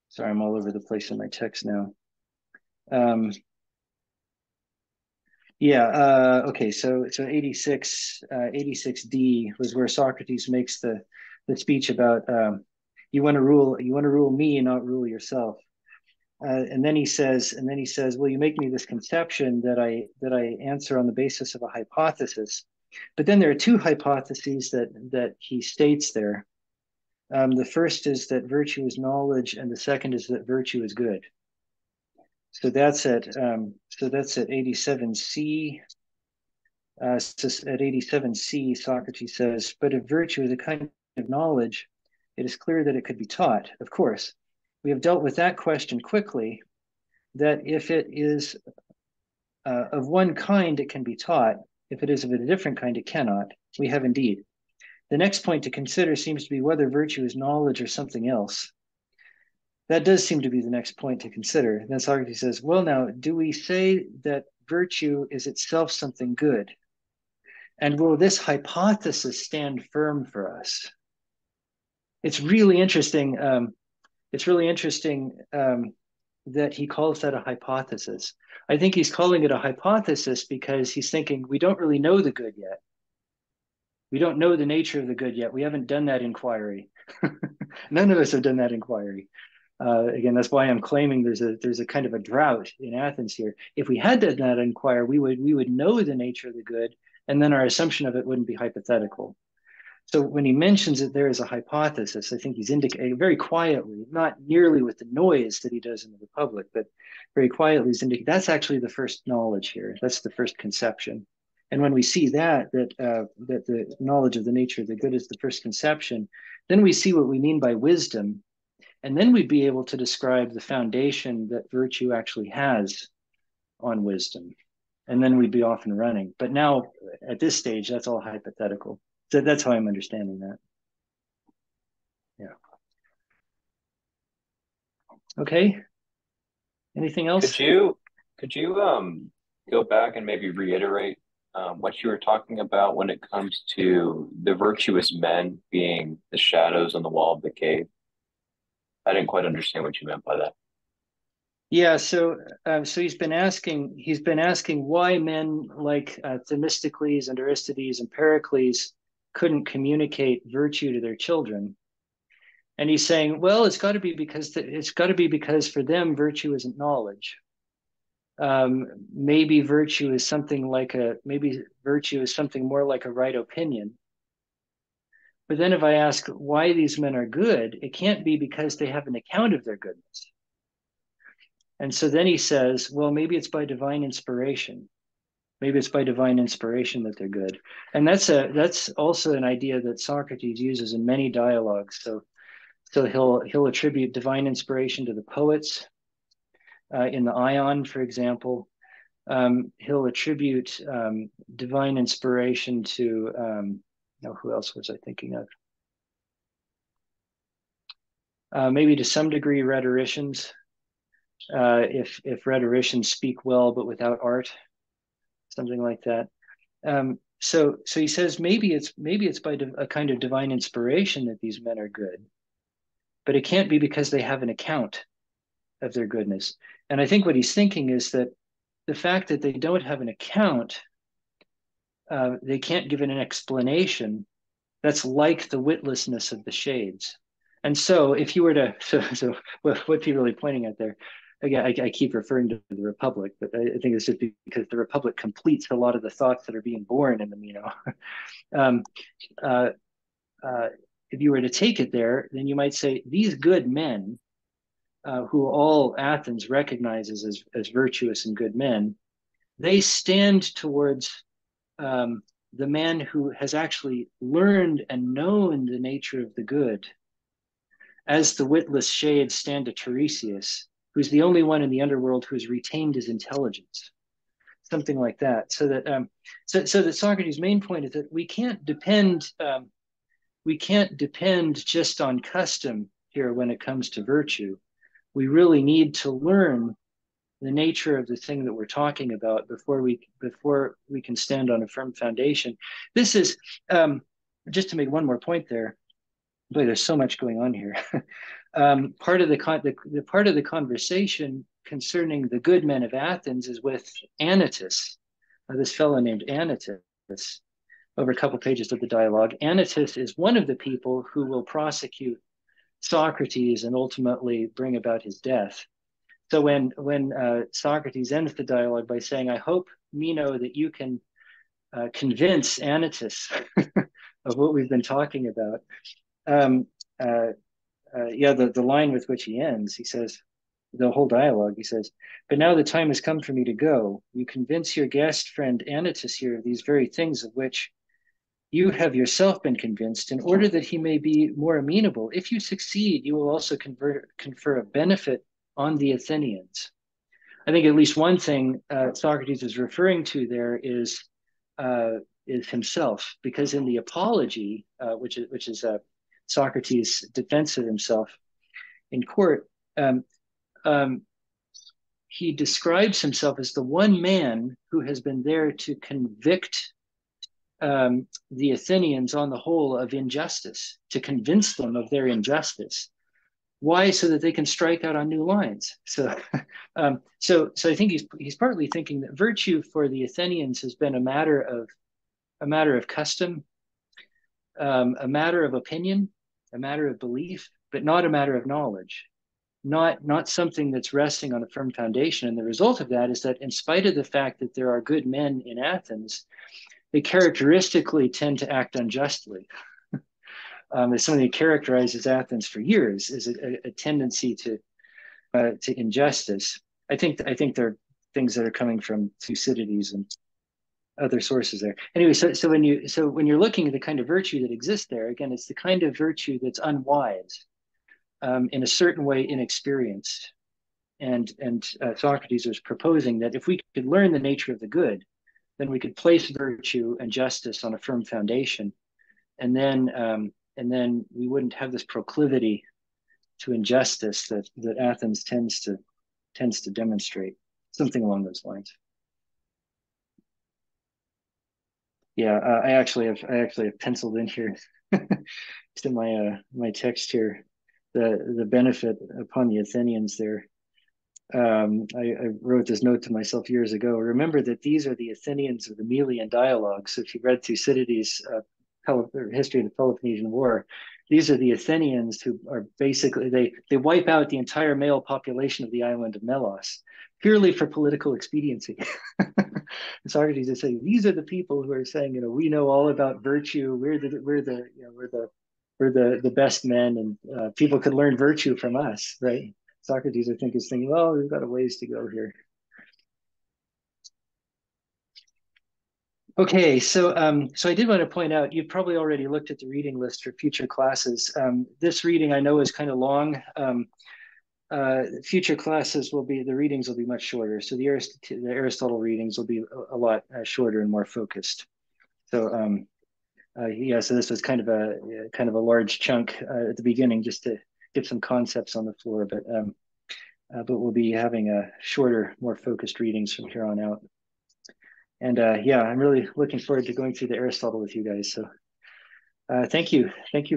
Sorry, I'm all over the place in my text now. Okay, so 86D was where Socrates makes the speech about you want to rule me, not rule yourself. And then he says, well, you make me this conception that I answer on the basis of a hypothesis. But then there are two hypotheses that he states there. The first is that virtue is knowledge, and the second is that virtue is good. So that's at 87C. At 87C, Socrates says, but if virtue is a kind of knowledge, it is clear that it could be taught. Of course, we have dealt with that question quickly, that if it is of one kind, it can be taught. If it is of a different kind, it cannot. We have indeed. The next point to consider seems to be whether virtue is knowledge or something else. That does seem to be the next point to consider. Then Socrates says, well, now, do we say that virtue is itself something good? And will this hypothesis stand firm for us? It's really interesting. that he calls that a hypothesis. I think he's calling it a hypothesis because he's thinking we don't really know the good yet. We don't know the nature of the good yet. We haven't done that inquiry. None of us have done that inquiry. Again, that's why I'm claiming there's a kind of a drought in Athens here. If we had done that inquiry, we would know the nature of the good, and then our assumption of it wouldn't be hypothetical. So when he mentions that there is a hypothesis, I think he's indicating very quietly, not nearly with the noise that he does in the Republic, but very quietly he's indicating that's actually the first knowledge here. That's the first conception. And when we see that the knowledge of the nature of the good is the first conception, then we see what we mean by wisdom. And then we'd be able to describe the foundation that virtue actually has on wisdom. And then we'd be off and running. But now, at this stage, that's all hypothetical. So that's how I'm understanding that. Yeah. Okay. Anything else?
Could you go back and maybe reiterate what you were talking about when it comes to the virtuous men being the shadows on the wall of the cave? I didn't quite understand what you meant by that.
Yeah, so he's been asking why men like Themistocles and Aristides and Pericles couldn't communicate virtue to their children, and he's saying, well, it's got to be because for them virtue isn't knowledge. Maybe virtue is something more like a right opinion. But then if I ask why these men are good, it can't be because they have an account of their goodness. And so then he says, well, maybe it's by divine inspiration. Maybe it's by divine inspiration that they're good. And that's also an idea that Socrates uses in many dialogues. So he'll attribute divine inspiration to the poets. In the Ion, for example, he'll attribute divine inspiration to, who else was I thinking of? Maybe to some degree rhetoricians. If rhetoricians speak well but without art, something like that. So he says maybe it's by a kind of divine inspiration that these men are good, but it can't be because they have an account of their goodness. And I think what he's thinking is that the fact that they don't have an account, they can't give it an explanation. That's like the witlessness of the shades. And so if you were to, so what's he really pointing at there? Again, I keep referring to the Republic, but I think it's just because the Republic completes a lot of the thoughts that are being born in the Meno. If you were to take it there, then you might say these good men, who all Athens recognizes as virtuous and good men, they stand towards the man who has actually learned and known the nature of the good, as the witless shades stand to Tiresias, who's the only one in the underworld who has retained his intelligence, something like that. So that Socrates' main point is that we can't depend just on custom here when it comes to virtue. We really need to learn the nature of the thing that we're talking about before we can stand on a firm foundation. This is just to make one more point there. Boy, there's so much going on here. Part of the conversation concerning the good men of Athens is with Anytus, this fellow named Anytus, over a couple pages of the dialogue. Anytus is one of the people who will prosecute Socrates and ultimately bring about his death. So when Socrates ends the dialogue by saying, I hope, Meno, that you can convince Anytus of what we've been talking about. The line with which he ends, he says, the whole dialogue, he says, but now the time has come for me to go. You convince your guest friend Anytus here of these very things of which you have yourself been convinced, in order that he may be more amenable. If you succeed, you will also confer a benefit on the Athenians. I think at least one thing Socrates is referring to there is himself, because in the Apology, which is Socrates' defense of himself in court, he describes himself as the one man who has been there to convict the Athenians on the whole of injustice, to convince them of their injustice. Why? So that they can strike out on new lines. So, so I think he's partly thinking that virtue for the Athenians has been a matter of custom, a matter of opinion, a matter of belief, but not a matter of knowledge. Not something that's resting on a firm foundation. And the result of that is that, in spite of the fact that there are good men in Athens, they characteristically tend to act unjustly. It's something that characterizes Athens for years, is a tendency to injustice. I think there are things that are coming from Thucydides and other sources there. Anyway, so when you're looking at the kind of virtue that exists there, again, it's the kind of virtue that's unwise, in a certain way inexperienced. And Socrates was proposing that if we could learn the nature of the good, then we could place virtue and justice on a firm foundation, and then we wouldn't have this proclivity to injustice that Athens tends to demonstrate, something along those lines. Yeah, I actually have penciled in here, just in my text here, the benefit upon the Athenians there. I wrote this note to myself years ago. Remember that these are the Athenians of the Melian dialogue. So if you read Thucydides' history of the Peloponnesian War, these are the Athenians who are basically, they wipe out the entire male population of the island of Melos purely for political expediency. Socrates is saying these are the people who are saying, we know all about virtue. We're the best men, and people could learn virtue from us, right? Socrates, I think, is thinking, well, we've got a ways to go here. Okay, so I did want to point out, you've probably already looked at the reading list for future classes. This reading I know is kind of long. Future classes the readings will be much shorter. So the Aristotle readings will be a lot shorter and more focused. So yeah, so this was kind of a large chunk at the beginning, just to get some concepts on the floor, but we'll be having shorter, more focused readings from here on out. And yeah, I'm really looking forward to going through the Aristotle with you guys. So thank you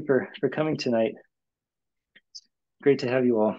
for coming tonight. Great to have you all.